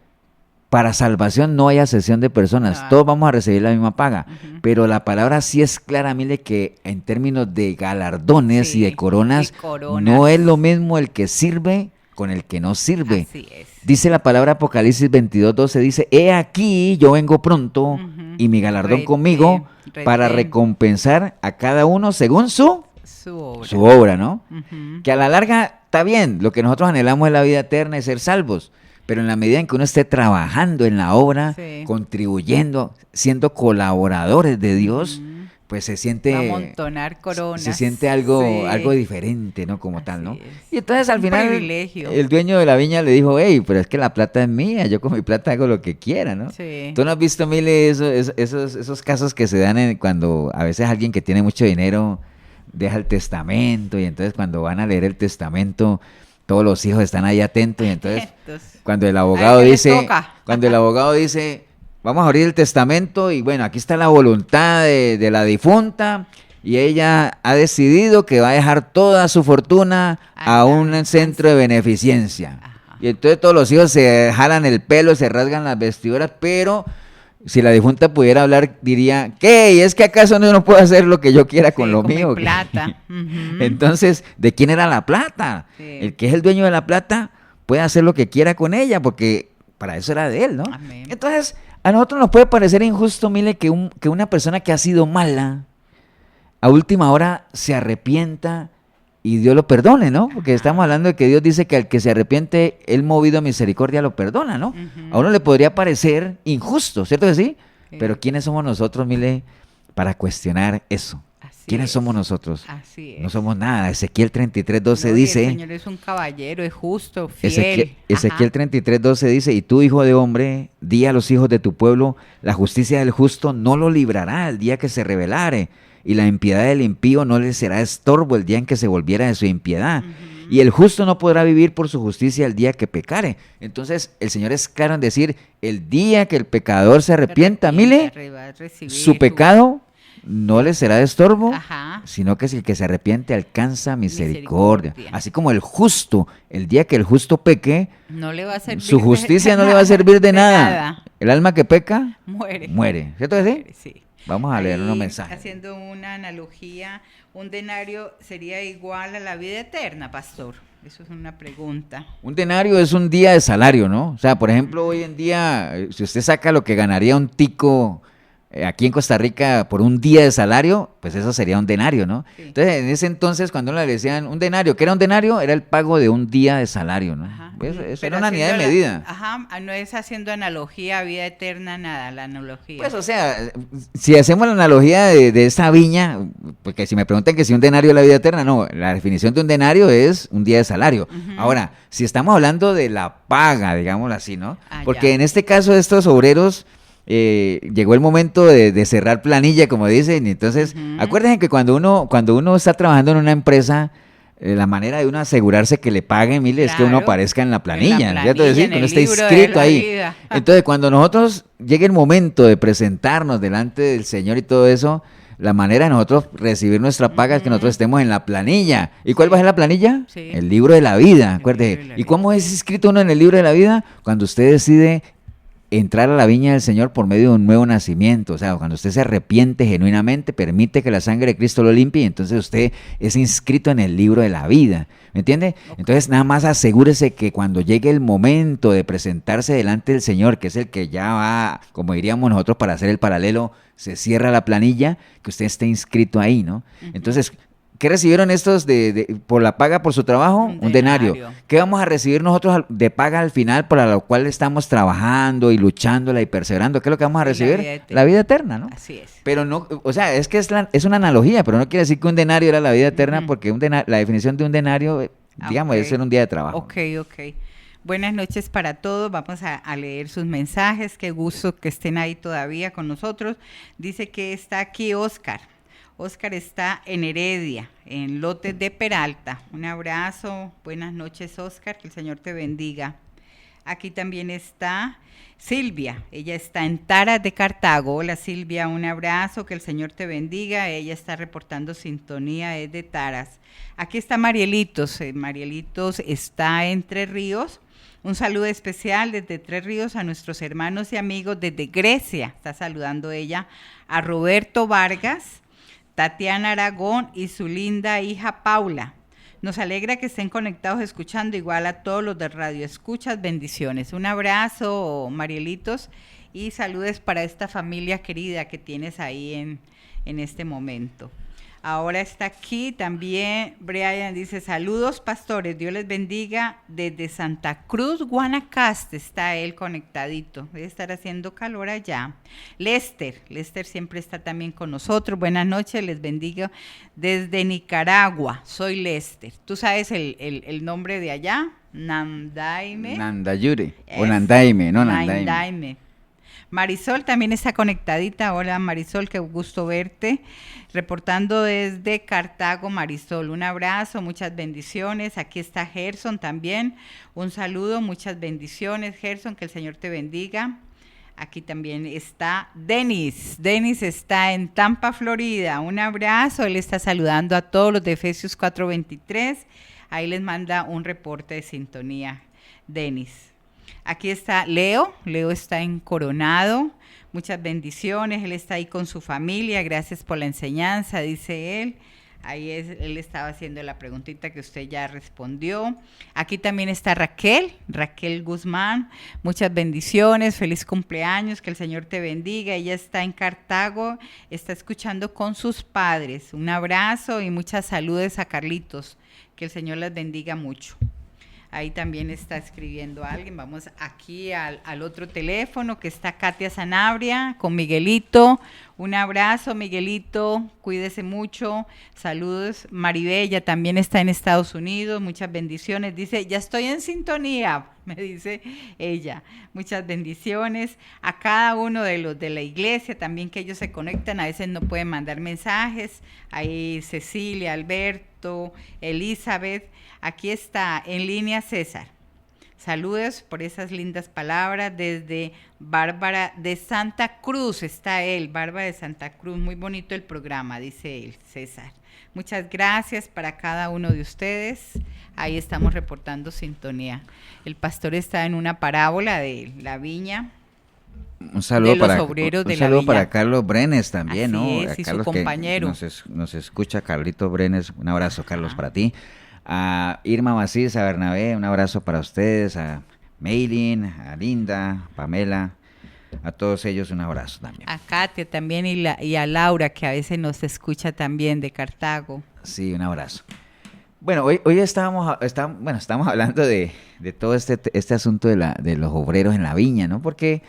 para salvación no hay acepción de personas, todos vamos a recibir la misma paga, pero la palabra sí es clara, mire, que en términos de galardones y de coronas, no es lo mismo el que sirve con el que no sirve. Así es. Dice la palabra Apocalipsis 22:12, dice, he aquí, yo vengo pronto y mi galardón conmigo para recompensar a cada uno según su obra, ¿no? Que a la larga está bien, lo que nosotros anhelamos es la vida eterna y ser salvos, pero en la medida en que uno esté trabajando en la obra, contribuyendo, siendo colaboradores de Dios, pues se siente va a amontonar coronas. Se siente algo diferente, ¿no? Como tal, ¿no? Y entonces al final privilegio. El dueño de la viña le dijo, hey, pero es que la plata es mía, yo con mi plata hago lo que quiera, ¿no? Sí. ¿Tú no has visto, Mile, esos casos que se dan cuando a veces alguien que tiene mucho dinero deja el testamento y entonces cuando van a leer el testamento todos los hijos están ahí atentos y entonces cuando el abogado dice, vamos a abrir el testamento y bueno, aquí está la voluntad de la difunta y ella ha decidido que va a dejar toda su fortuna a un centro de beneficencia. Y entonces todos los hijos se jalan el pelo, se rasgan las vestiduras, pero si la difunta pudiera hablar, diría, ¿qué? ¿Y es que acaso no puedo hacer lo que yo quiera con lo mío? Mi plata. Entonces, ¿de quién era la plata? Sí. El que es el dueño de la plata puede hacer lo que quiera con ella, porque para eso era de él, ¿no? Amén. Entonces, a nosotros nos puede parecer injusto, Mile, que una persona que ha sido mala, a última hora se arrepienta y Dios lo perdone, ¿no? Porque estamos hablando de que Dios dice que al que se arrepiente, Él movido a misericordia lo perdona, ¿no? A uno le podría parecer injusto, ¿cierto que sí? Pero ¿quiénes somos nosotros, Mile, para cuestionar eso? ¿Quiénes somos nosotros? Así es. No somos nada. Ezequiel 33:12 dice... El Señor es un caballero, es justo, fiel. Ezequiel 33:12 dice, y tú, hijo de hombre, di a los hijos de tu pueblo, la justicia del justo no lo librará el día que se rebelare, y la impiedad del impío no le será estorbo el día en que se volviera de su impiedad. y el justo no podrá vivir por su justicia el día que pecare. Entonces, el Señor es claro en decir, el día que el pecador se arrepienta, mire, su pecado no le será de estorbo, Ajá. sino que si el que se arrepiente alcanza misericordia. Así como el justo, el día que el justo peque, no le va a servir su justicia no le va a servir de nada. El alma que peca, muere. ¿Cierto que sí? Muere, sí. Vamos a leer Ahí, unos mensajes. Haciendo una analogía, un denario sería igual a la vida eterna, pastor. Eso es una pregunta. Un denario es un día de salario, ¿no? O sea, por ejemplo, hoy en día, si usted saca lo que ganaría un tico aquí en Costa Rica por un día de salario, pues eso sería un denario, ¿no? Sí. Entonces, en ese entonces, cuando le decían un denario, ¿qué era un denario? Era el pago de un día de salario, ¿no? Ajá. Eso Pero era una unidad de haciendo medida. Ajá, no es haciendo analogía a vida eterna, nada, la analogía. Pues, o sea, si hacemos la analogía de esa viña, porque si me preguntan que si un denario es la vida eterna, no, la definición de un denario es un día de salario. Ahora, si estamos hablando de la paga, digámoslo así, ¿no? Porque en este caso estos obreros, llegó el momento de cerrar planilla, como dicen, y entonces, acuérdense que cuando uno está trabajando en una empresa, la manera de uno asegurarse que le paguen, mire, es que uno aparezca en la planilla, ¿cierto? Es decir, que uno esté inscrito ahí. Entonces, cuando nosotros llegue el momento de presentarnos delante del Señor y todo eso, la manera de nosotros recibir nuestra paga es que nosotros estemos en la planilla. ¿Y cuál va a ser la planilla? Sí. El libro de la vida, acuérdese. ¿Y cómo es inscrito uno en el libro de la vida? Cuando usted decide entrar a la viña del Señor por medio de un nuevo nacimiento. O sea, cuando usted se arrepiente genuinamente, permite que la sangre de Cristo lo limpie y entonces usted es inscrito en el libro de la vida. ¿Me entiende? Entonces nada más asegúrese que cuando llegue el momento de presentarse delante del Señor, que es el que ya va, como diríamos nosotros para hacer el paralelo, se cierra la planilla, que usted esté inscrito ahí, ¿no? Entonces, ¿qué recibieron estos por la paga por su trabajo? Un denario. ¿Qué vamos a recibir nosotros de paga al final para lo cual estamos trabajando y luchándola y perseverando? ¿Qué es lo que vamos a recibir? La vida eterna, ¿no? Así es. Pero no, o sea, es que es una analogía, pero no quiere decir que un denario era la vida eterna, porque la definición de un denario, digamos, es ser un día de trabajo. Ok. Buenas noches para todos. Vamos a leer sus mensajes. Qué gusto que estén ahí todavía con nosotros. Dice que está aquí Oscar. Oscar está en Heredia, en Lotes de Peralta. Un abrazo. Buenas noches, Oscar. Que el Señor te bendiga. Aquí también está Silvia. Ella está en Taras de Cartago. Hola, Silvia. Un abrazo. Que el Señor te bendiga. Ella está reportando sintonía. Es de Taras. Aquí está Marielitos. Marielitos está en Tres Ríos. Un saludo especial desde Tres Ríos a nuestros hermanos y amigos desde Grecia. Está saludando ella a Roberto Vargas, Tatiana Aragón y su linda hija Paula. Nos alegra que estén conectados escuchando, igual a todos los de Radio Escuchas, bendiciones. Un abrazo, Marielitos, y saludes para esta familia querida que tienes ahí en este momento. Ahora está aquí también Brian, dice, saludos pastores, Dios les bendiga, desde Santa Cruz, Guanacaste, está él conectadito, debe estar haciendo calor allá. Lester siempre está también con nosotros, buenas noches, les bendiga desde Nicaragua, soy Lester. ¿Tú sabes el nombre de allá? Nandayme. Nandayure, o Nandaime, no Nandaime. Nandaime. Marisol también está conectadita. Hola Marisol, qué gusto verte. Reportando desde Cartago, Marisol. Un abrazo, muchas bendiciones. Aquí está Gerson también. Un saludo, muchas bendiciones. Gerson, que el Señor te bendiga. Aquí también está Denis. Denis está en Tampa, Florida. Un abrazo. Él está saludando a todos los de Efesios 4:23. Ahí les manda un reporte de sintonía, Denis. Aquí está Leo está en Coronado, muchas bendiciones, él está ahí con su familia, gracias por la enseñanza, dice él. Ahí él estaba haciendo la preguntita que usted ya respondió. Aquí también está Raquel Guzmán, muchas bendiciones, feliz cumpleaños, que el Señor te bendiga. Ella está en Cartago, está escuchando con sus padres. Un abrazo y muchas saludes a Carlitos, que el Señor las bendiga mucho. Ahí también está escribiendo alguien. Vamos aquí al otro teléfono que está Katia Sanabria con Miguelito. Un abrazo, Miguelito. Cuídese mucho. Saludos. Maribella también está en Estados Unidos. Muchas bendiciones. Dice, ya estoy en sintonía. me dice ella. Muchas bendiciones a cada uno de los de la iglesia, también que ellos se conectan, a veces no pueden mandar mensajes. Ahí Cecilia, Alberto, Elizabeth. Aquí está en línea César. Saludos por esas lindas palabras desde Bárbara de Santa Cruz. Está él, Bárbara de Santa Cruz. Muy bonito el programa, dice él, César. Muchas gracias para cada uno de ustedes. Ahí estamos reportando sintonía. El pastor está en una parábola de la viña. Un saludo, de los obreros de la saludo villa. para Carlos Brenes también, Así ¿no? es, A y su Carlos que compañero. nos escucha, Carlito Brenes. Un abrazo, Carlos, para ti. A Irma Macís, a Bernabé, un abrazo para ustedes. A Meilin, a Linda, Pamela. A todos ellos un abrazo también. A Katia también y a Laura, que a veces nos escucha también de Cartago. Sí, un abrazo. Bueno, hoy estamos hablando de todo este asunto de los obreros en la viña, ¿no? Porque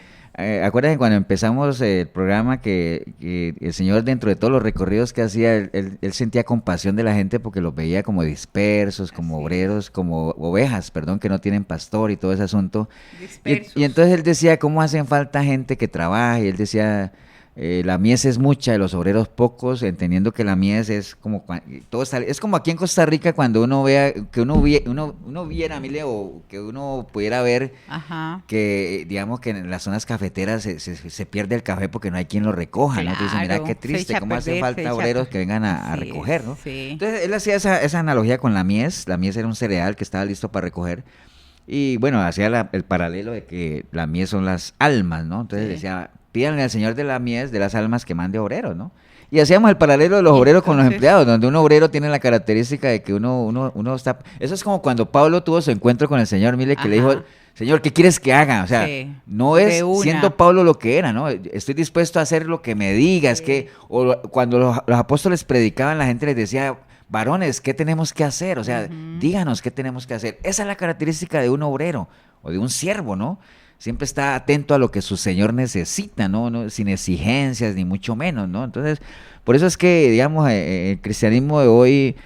acuérdense cuando empezamos el programa que el Señor, dentro de todos los recorridos que hacía, él sentía compasión de la gente porque los veía como dispersos, como obreros, como ovejas, perdón, que no tienen pastor y todo ese asunto. Y entonces él decía cómo hacen falta gente que trabaje, y él decía... la mies es mucha, de los obreros pocos, entendiendo que la mies es como es como aquí en Costa Rica cuando uno vea que uno viera, Mile, o que uno pudiera ver que digamos que en las zonas cafeteras se pierde el café porque no hay quien lo recoja, ¿no? Entonces, mira qué triste, cómo hace falta obreros que vengan a recoger, ¿no? Sí. Entonces él hacía esa analogía con la mies era un cereal que estaba listo para recoger. Y bueno, hacía el paralelo de que la mies son las almas, ¿no? Entonces decía, pídanle al Señor de la mies, de las almas, que mande obreros, ¿no? Y hacíamos el paralelo de los obreros con los empleados, donde un obrero tiene la característica de que uno está... Eso es como cuando Pablo tuvo su encuentro con el Señor, mire, que le dijo, Señor, ¿qué quieres que haga? O sea, no es siendo Pablo lo que era, ¿no? Estoy dispuesto a hacer lo que me digas, cuando los apóstoles predicaban, la gente les decía... Varones, ¿qué tenemos que hacer? O sea, díganos qué tenemos que hacer. Esa es la característica de un obrero o de un siervo, ¿no? Siempre está atento a lo que su señor necesita, ¿no? Sin exigencias, ni mucho menos, ¿no? Entonces, por eso es que, digamos, el cristianismo de hoy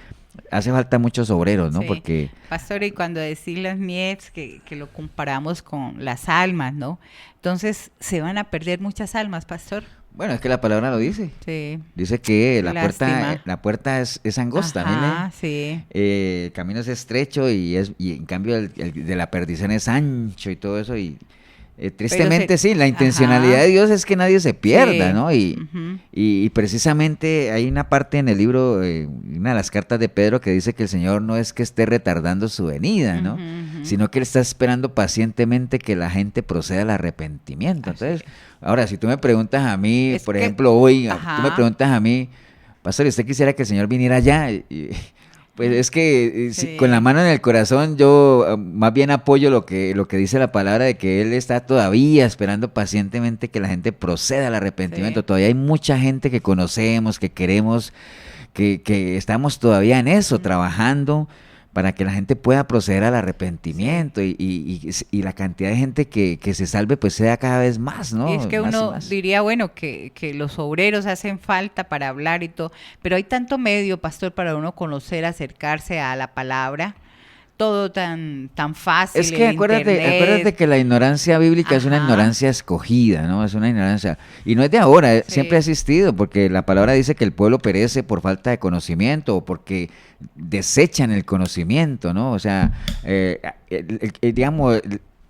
hace falta muchos obreros, ¿no? Sí. Porque... Pastor, y cuando decís las mies, que lo comparamos con las almas, ¿no? Entonces, se van a perder muchas almas, pastor. Bueno, es que la palabra lo dice. Sí. Dice que Lástima. la puerta es angosta, Ajá, ¿mire? sí. El camino es estrecho y en cambio el de la perdición es ancho y todo eso. Y tristemente sí, la intencionalidad de Dios es que nadie se pierda, ¿no? Y precisamente hay una parte en el libro, una de las cartas de Pedro, que dice que el Señor no es que esté retardando su venida, ¿no? Sino que Él está esperando pacientemente que la gente proceda al arrepentimiento. Entonces, ahora, si tú me preguntas a mí, por ejemplo, hoy, tú me preguntas a mí, pastor, ¿usted quisiera que el Señor viniera ya? Pues es que con la mano en el corazón yo más bien apoyo lo que dice la palabra de que Él está todavía esperando pacientemente que la gente proceda al arrepentimiento. Sí. Todavía hay mucha gente que conocemos, que queremos, que estamos todavía en eso, trabajando para que la gente pueda proceder al arrepentimiento y la cantidad de gente que se salve pues sea cada vez más, ¿no? Y es que más uno diría, bueno, que los obreros hacen falta para hablar y todo, pero hay tanto medio, pastor, para uno conocer, acercarse a la palabra, todo tan fácil. Es que acuérdate que la ignorancia bíblica es una ignorancia escogida, ¿no? Es una ignorancia, y no es de ahora, siempre ha existido, porque la palabra dice que el pueblo perece por falta de conocimiento o porque desechan el conocimiento, ¿no? O sea, digamos,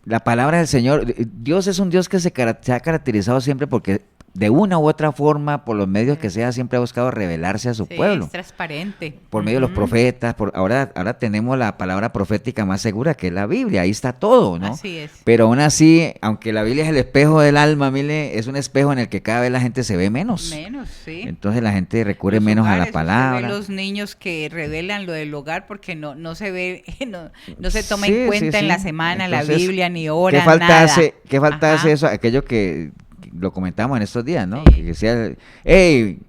la palabra del Señor, Dios es un Dios que se ha caracterizado siempre porque de una u otra forma, por los medios que sea, siempre ha buscado revelarse a su pueblo. Es transparente. Por medio de los profetas, ahora tenemos la palabra profética más segura, que es la Biblia, ahí está todo, ¿no? Así es. Pero aún así, aunque la Biblia es el espejo del alma, mire, es un espejo en el que cada vez la gente se ve menos. Menos, sí. Entonces la gente recurre menos a la palabra. Usted ve los niños que revelan lo del hogar porque no se ve, no se toma en cuenta en la semana. Entonces, la Biblia, ni oran, ¿Qué falta hace eso? Aquello que lo comentamos en estos días, ¿no? Sí. Que decía, hey,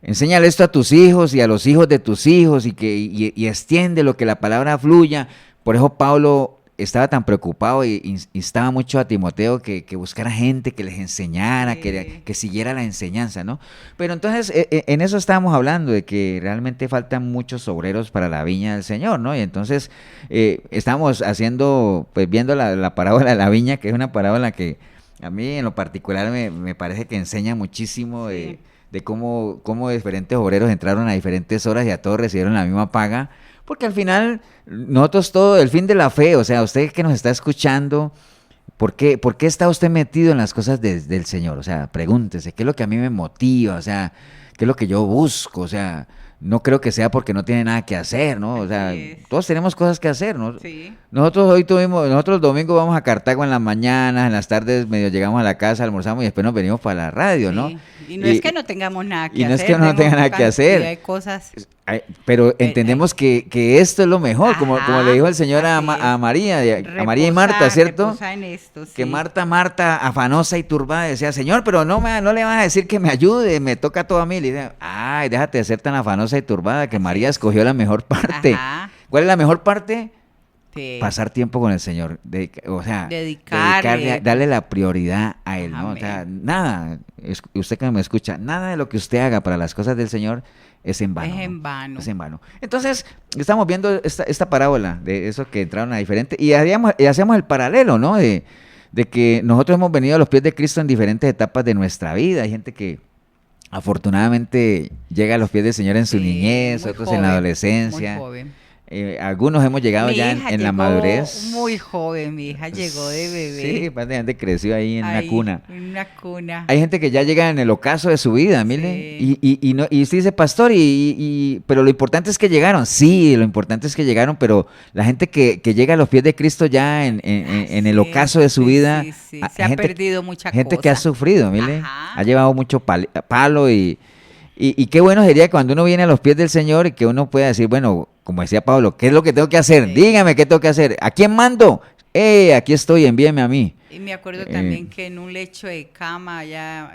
enséñale esto a tus hijos y a los hijos de tus hijos y extiende lo que la palabra fluya. Por eso Pablo estaba tan preocupado y instaba mucho a Timoteo que buscara gente que les enseñara, Sí. que siguiera la enseñanza, ¿no? Pero entonces en eso estábamos hablando, de que realmente faltan muchos obreros para la viña del Señor, ¿no? Y entonces estábamos viendo la parábola de la viña, que es una parábola que a mí en lo particular me parece que enseña muchísimo de cómo diferentes obreros entraron a diferentes horas y a todos recibieron la misma paga. Porque al final, nosotros todo, el fin de la fe, o sea, usted que nos está escuchando, ¿por qué está usted metido en las cosas del Señor? O sea, pregúntese, ¿qué es lo que a mí me motiva? O sea, ¿qué es lo que yo busco? O sea, no creo que sea porque no tiene nada que hacer, ¿no? O sea, Así es. todos tenemos cosas que hacer, ¿no? Sí. Nosotros el domingo vamos a Cartago en las mañanas, en las tardes medio llegamos a la casa, almorzamos y después nos venimos para la radio, ¿no? Sí. Y no es que no tengamos nada que y hacer. no es que no tenga nada que hacer. Hay cosas. Pero entendemos que esto es lo mejor, como le dijo el Señor a así es. María y Marta, ¿cierto? Reposar en esto, sí. Que Marta, afanosa y turbada, decía, Señor, pero no le vas a decir que me ayude, me toca todo a mí. Le dice, ay, déjate de ser tan afanosa y turbada, que María escogió la mejor parte. Ajá. ¿Cuál es la mejor parte? Sí. Pasar tiempo con el Señor, o sea, Dedicarle. darle la prioridad a Él, ¿no? O Amén. sea, nada, usted que me escucha, nada de lo que usted haga para las cosas del Señor es en vano. Es en ¿no? vano. Es en vano. Entonces, estamos viendo esta parábola de esos que entraron a diferente, y hacíamos el paralelo, ¿no? De que nosotros hemos venido a los pies de Cristo en diferentes etapas de nuestra vida. Hay gente que afortunadamente llega a los pies del Señor en su Sí, niñez, muy otros joven, en la adolescencia. Muy joven. Algunos hemos llegado Mi ya hija en la llegó madurez. Muy joven, mi hija llegó de bebé. Sí, bastante creció ahí en una Ahí, cuna. En una cuna. Hay gente que ya llega en el ocaso de su vida, mire, y usted dice, pastor, pero lo importante es que llegaron. Sí, lo importante es que llegaron, pero la gente que llega a los pies de Cristo ya en el Sí, ocaso de su sí, vida, sí. Se ha perdido mucha gente cosa. que ha sufrido, mire, Ajá. ha llevado mucho palo y qué bueno sería cuando uno viene a los pies del Señor y que uno pueda decir, bueno, como decía Pablo, ¿qué es lo que tengo que hacer? Sí. Dígame qué tengo que hacer. ¿A quién mando? Aquí estoy, envíeme a mí. Y me acuerdo también que en un lecho de cama, ya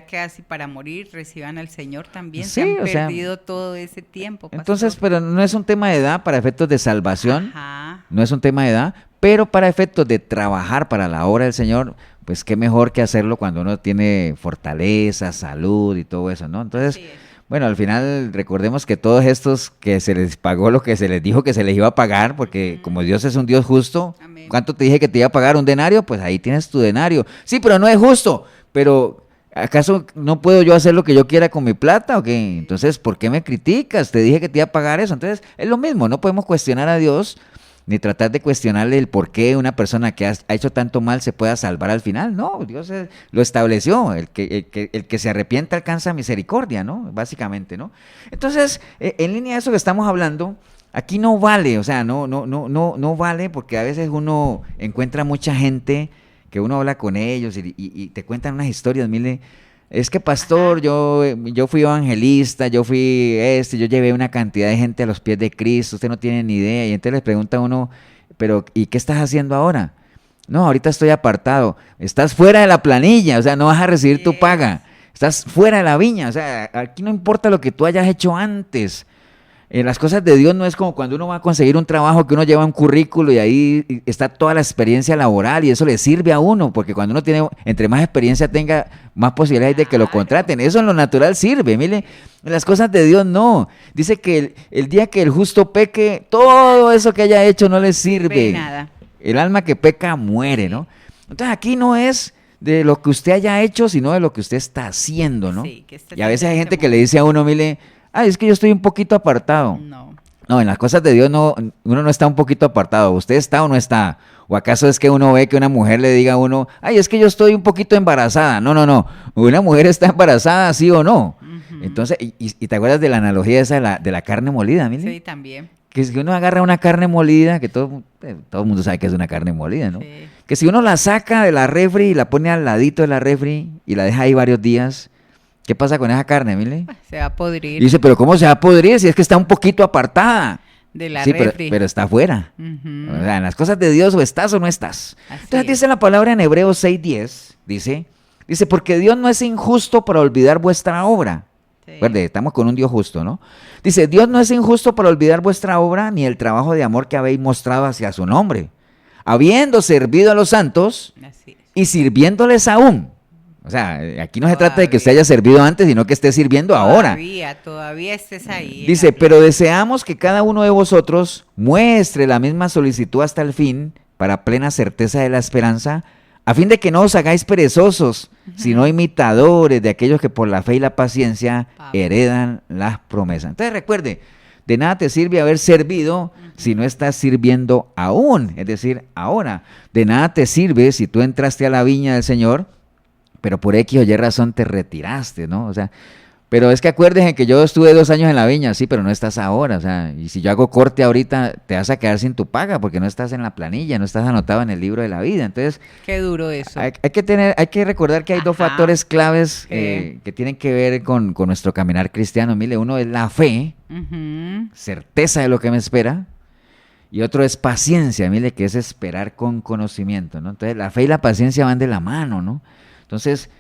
casi para morir, reciban al Señor también. Sí, Se han o sea, perdido todo ese tiempo. Entonces, pastor. pero no es un tema de edad para efectos de salvación, Ajá. no es un tema de edad, pero para efectos de trabajar para la obra del Señor, pues qué mejor que hacerlo cuando uno tiene fortaleza, salud y todo eso, ¿no? Entonces, Así es. bueno, al final recordemos que todos estos que se les pagó lo que se les dijo que se les iba a pagar, porque como Dios es un Dios justo, Amén. ¿cuánto te dije que te iba a pagar? ¿Un denario? Pues ahí tienes tu denario. Sí, pero no es justo, pero ¿acaso no puedo yo hacer lo que yo quiera con mi plata o qué? Entonces, ¿por qué me criticas? Te dije que te iba a pagar eso. Entonces, es lo mismo, no podemos cuestionar a Dios ni tratar de cuestionarle el por qué una persona que ha hecho tanto mal se pueda salvar al final. No, Dios lo estableció. El que se arrepienta alcanza misericordia, ¿no? Básicamente, ¿no? Entonces, en línea de eso que estamos hablando, aquí no vale, o sea, no vale, porque a veces uno encuentra mucha gente que uno habla con ellos y te cuentan unas historias, mire. Es que pastor, yo fui evangelista, yo llevé una cantidad de gente a los pies de Cristo, usted no tiene ni idea. Y entonces les pregunta a uno, pero ¿y qué estás haciendo ahora? No, ahorita estoy apartado. Estás fuera de la planilla, o sea, no vas a recibir tu paga. Estás fuera de la viña, o sea, aquí no importa lo que tú hayas hecho antes. Las cosas de Dios no es como cuando uno va a conseguir un trabajo que uno lleva un currículo y ahí está toda la experiencia laboral y eso le sirve a uno, porque cuando uno tiene, entre más experiencia tenga, más posibilidades de que lo contraten. Eso en lo natural sirve, mire. En las cosas de Dios no. Dice que el día que el justo peque, todo eso que haya hecho no le sirve. Nada. El alma que peca muere, ¿no? Entonces aquí no es de lo que usted haya hecho, sino de lo que usted está haciendo, ¿no? Sí, que está Y a veces hay haciendo gente ese que le dice a uno, mire, es que yo estoy un poquito apartado. No. No, en las cosas de Dios uno no está un poquito apartado. ¿Usted está o no está? ¿O acaso es que uno ve que una mujer le diga a uno, es que yo estoy un poquito embarazada? No. Una mujer está embarazada, ¿sí o no? Entonces, y te acuerdas de la analogía esa de la carne molida, mire. Sí, también. Que si uno agarra una carne molida, que todo el mundo sabe que es una carne molida, ¿no? Sí. Que si uno la saca de la refri y la pone al ladito de la refri y la deja ahí varios días, ¿qué pasa con esa carne, mire? Se va a podrir. Dice, pero ¿cómo se va a podrir si es que está un poquito apartada? De la Sí, refri. pero está afuera. Ujú. O sea, en las cosas de Dios o estás o no estás. Así Entonces es. dice la palabra en Hebreos 6:10, dice, porque Dios no es injusto para olvidar vuestra obra. Sí. Recuerde, estamos con un Dios justo, ¿no? Dice, Dios no es injusto para olvidar vuestra obra ni el trabajo de amor que habéis mostrado hacia su nombre. habiendo servido a los santos Así es. y sirviéndoles aún. O sea, aquí no se trata de que usted haya servido antes, sino que esté sirviendo ahora. Todavía estés ahí. Dice, pero deseamos que cada uno de vosotros muestre la misma solicitud hasta el fin, para plena certeza de la esperanza, a fin de que no os hagáis perezosos, sino imitadores de aquellos que por la fe y la paciencia heredan las promesas. Entonces recuerde, de nada te sirve haber servido si no estás sirviendo aún, es decir, ahora. De nada te sirve si tú entraste a la viña del Señor, pero por X o Y razón te retiraste, ¿no? O sea, pero es que acuérdense que yo estuve 2 años en la viña, sí, pero no estás ahora, o sea, y si yo hago corte ahorita, te vas a quedar sin tu paga, porque no estás en la planilla, no estás anotado en el libro de la vida. Entonces, qué duro eso. hay que recordar que hay 2 factores claves que tienen que ver con nuestro caminar cristiano. Mire, uno es la fe, certeza de lo que me espera, y otro es paciencia, mire, que es esperar con conocimiento, ¿no? Entonces, la fe y la paciencia van de la mano, ¿no? Entonces,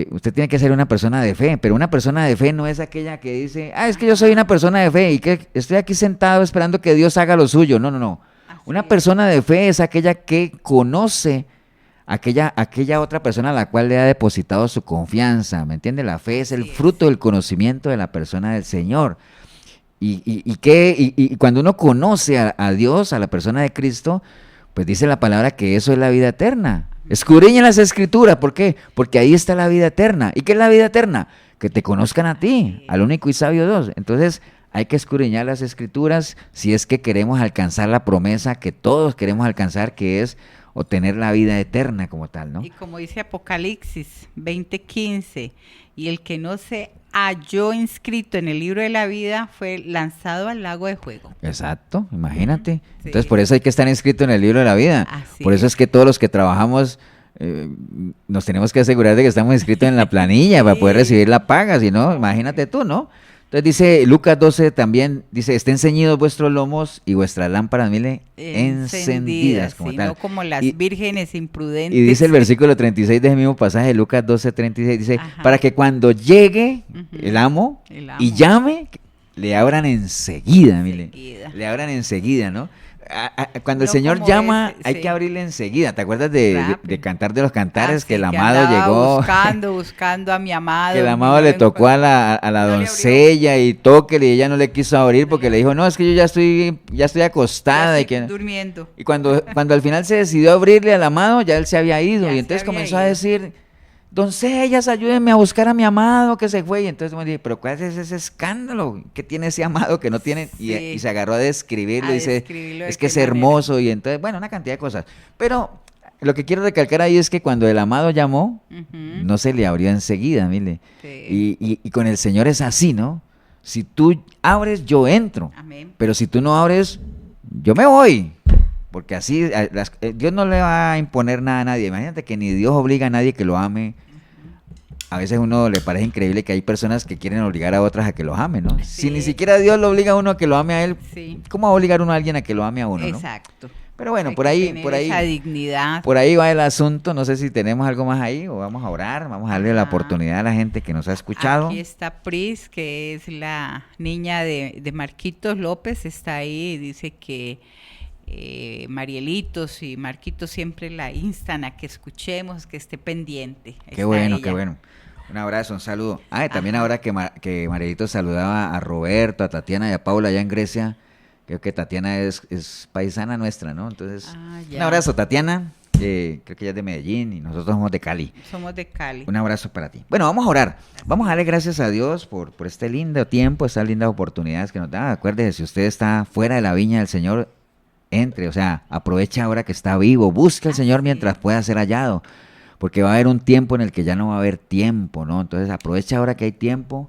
usted tiene que ser una persona de fe, pero una persona de fe no es aquella que dice, es que yo soy una persona de fe y que estoy aquí sentado esperando que Dios haga lo suyo. No, no, no. Una persona de fe es aquella que conoce aquella otra persona a la cual le ha depositado su confianza, ¿me entiende? La fe es el fruto del conocimiento de la persona del Señor. Y cuando uno conoce a Dios, a la persona de Cristo, pues dice la palabra que eso es la vida eterna. Escudriñen las Escrituras, ¿por qué? Porque ahí está la vida eterna. ¿Y qué es la vida eterna? Que te conozcan a ti, al único y sabio Dios. Entonces hay que escudriñar las Escrituras si es que queremos alcanzar la promesa que todos queremos alcanzar, que es obtener la vida eterna como tal, ¿no? Y como dice Apocalipsis 20:15, y el que no se halló inscrito en el libro de la vida fue lanzado al lago de fuego. Exacto, imagínate. Sí. Entonces por eso hay que estar inscrito en el libro de la vida. Así Por eso es que todos los que trabajamos nos tenemos que asegurar de que estamos inscritos en la planilla para poder recibir la paga, si no, imagínate tú, ¿no? Entonces dice Lucas 12 también, dice, estén ceñidos vuestros lomos y vuestras lámparas, mire, encendidas como tal. No como las vírgenes imprudentes. Y dice el versículo 36 de ese mismo pasaje, Lucas 12, 36, dice, para que cuando llegue el amo y llame, le abran enseguida, mire, le abran enseguida, ¿no? Cuando el Señor llama, hay que abrirle enseguida. ¿Te acuerdas de Cantar de los Cantares? Que el amado llegó. Buscando a mi amado. Que el amado le tocó a la doncella y tóquele y ella no le quiso abrir porque le dijo, no, es que yo ya estoy acostada. Durmiendo. Y cuando al final se decidió abrirle al amado, ya él se había ido. Y entonces comenzó a decir, doncellas, ayúdenme a buscar a mi amado que se fue. Y entonces me dije, pero ¿cuál es ese escándalo? ¿Qué tiene ese amado que no tiene? Y se agarró a describirlo y dice, es que es hermoso. Y entonces, bueno, una cantidad de cosas. Pero lo que quiero recalcar ahí es que cuando el amado llamó, no se le abrió enseguida, mire. Sí. Y con el Señor es así, ¿no? Si tú abres, yo entro. Amén. Pero si tú no abres, yo me voy. Porque así, Dios no le va a imponer nada a nadie. Imagínate que ni Dios obliga a nadie que lo ame. A veces a uno le parece increíble que hay personas que quieren obligar a otras a que los amen, ¿no? Sí. Si ni siquiera Dios lo obliga a uno a que lo ame a él, ¿cómo va a obligar uno a alguien a que lo ame a uno, ¿no? Exacto. Pero bueno, hay por ahí, esa dignidad. Por ahí va el asunto. No sé si tenemos algo más ahí o vamos a orar. Vamos a darle la oportunidad a la gente que nos ha escuchado. Aquí está Pris, que es la niña de Marquitos López, está ahí y dice que Marielitos y Marquitos siempre la instan a que escuchemos, que esté pendiente. Qué bueno, qué bueno. Un abrazo, un saludo. También ahora que Marielitos saludaba a Roberto, a Tatiana y a Paula allá en Grecia. Creo que Tatiana es paisana nuestra, ¿no? Entonces, un abrazo, Tatiana. Creo que ella es de Medellín y nosotros somos de Cali. Somos de Cali. Un abrazo para ti. Bueno, vamos a orar. Vamos a darle gracias a Dios por este lindo tiempo, estas lindas oportunidades que nos da. Acuérdese, si usted está fuera de la viña del Señor, entre, o sea, aprovecha ahora que está vivo, busca al Señor mientras pueda ser hallado, porque va a haber un tiempo en el que ya no va a haber tiempo, ¿no? Entonces aprovecha ahora que hay tiempo,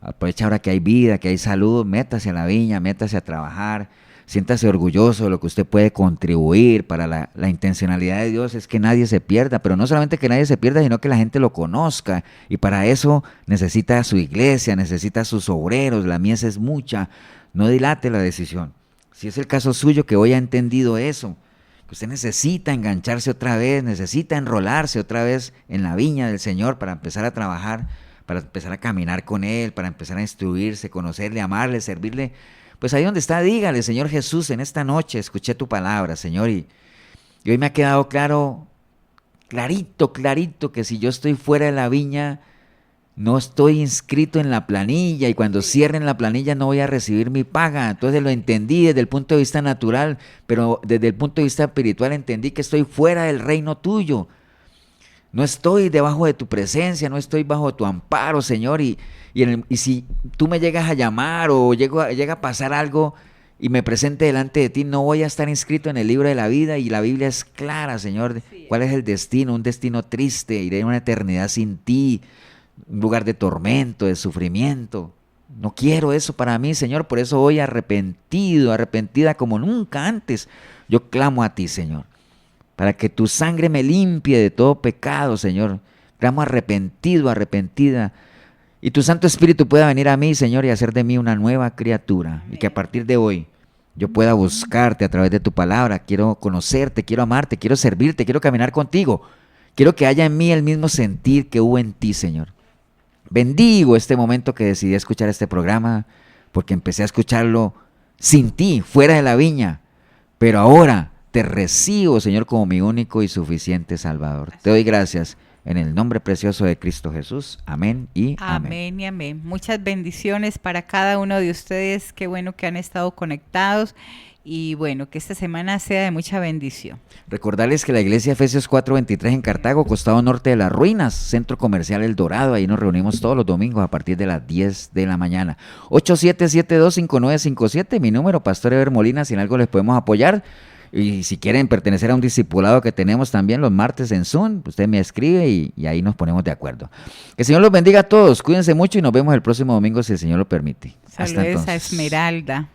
aprovecha ahora que hay vida, que hay salud, métase a la viña, métase a trabajar, siéntase orgulloso de lo que usted puede contribuir para la intencionalidad de Dios es que nadie se pierda, pero no solamente que nadie se pierda, sino que la gente lo conozca, y para eso necesita su iglesia, necesita sus obreros, la mies es mucha, no dilate la decisión. Si es el caso suyo que hoy ha entendido eso, que usted necesita engancharse otra vez, necesita enrolarse otra vez en la viña del Señor para empezar a trabajar, para empezar a caminar con Él, para empezar a instruirse, conocerle, amarle, servirle, pues ahí donde está, dígale, Señor Jesús, en esta noche escuché tu palabra, Señor, y Y hoy me ha quedado claro, clarito, que si yo estoy fuera de la viña, no estoy inscrito en la planilla y cuando cierren la planilla no voy a recibir mi paga. Entonces lo entendí desde el punto de vista natural, pero desde el punto de vista espiritual entendí que estoy fuera del reino tuyo. No estoy debajo de tu presencia, no estoy bajo tu amparo, Señor. Y si tú me llegas a llamar o llega a pasar algo y me presente delante de ti, no voy a estar inscrito en el libro de la vida. Y la Biblia es clara, Señor. ¿Cuál es el destino? Un destino triste. Iré a una eternidad sin ti. Un lugar de tormento, de sufrimiento. No quiero eso para mí, Señor. Por eso hoy arrepentida como nunca antes, yo clamo a ti, Señor, para que tu sangre me limpie de todo pecado, Señor. Clamo arrepentida. Y tu Santo Espíritu pueda venir a mí, Señor, y hacer de mí una nueva criatura. Y que a partir de hoy yo pueda buscarte a través de tu palabra. Quiero conocerte, quiero amarte, quiero servirte, quiero caminar contigo. Quiero que haya en mí el mismo sentir que hubo en ti, Señor. Bendigo este momento que decidí escuchar este programa, porque empecé a escucharlo sin ti, fuera de la viña. Pero ahora te recibo, Señor, como mi único y suficiente Salvador. Te doy gracias en el nombre precioso de Cristo Jesús. Amén y amén. Amén y amén. Muchas bendiciones para cada uno de ustedes. Qué bueno que han estado conectados. Y bueno, que esta semana sea de mucha bendición. Recordarles que la iglesia Efesios 4:23 en Cartago, costado norte de las ruinas, centro comercial El Dorado, ahí nos reunimos todos los domingos a partir de las 10 de la mañana. 8772-5957, mi número, Pastor Eber Molina, si en algo les podemos apoyar. Y si quieren pertenecer a un discipulado que tenemos también los martes en Zoom, usted me escribe y ahí nos ponemos de acuerdo. Que el Señor los bendiga a todos, cuídense mucho y nos vemos el próximo domingo si el Señor lo permite. Saludos a Esmeralda.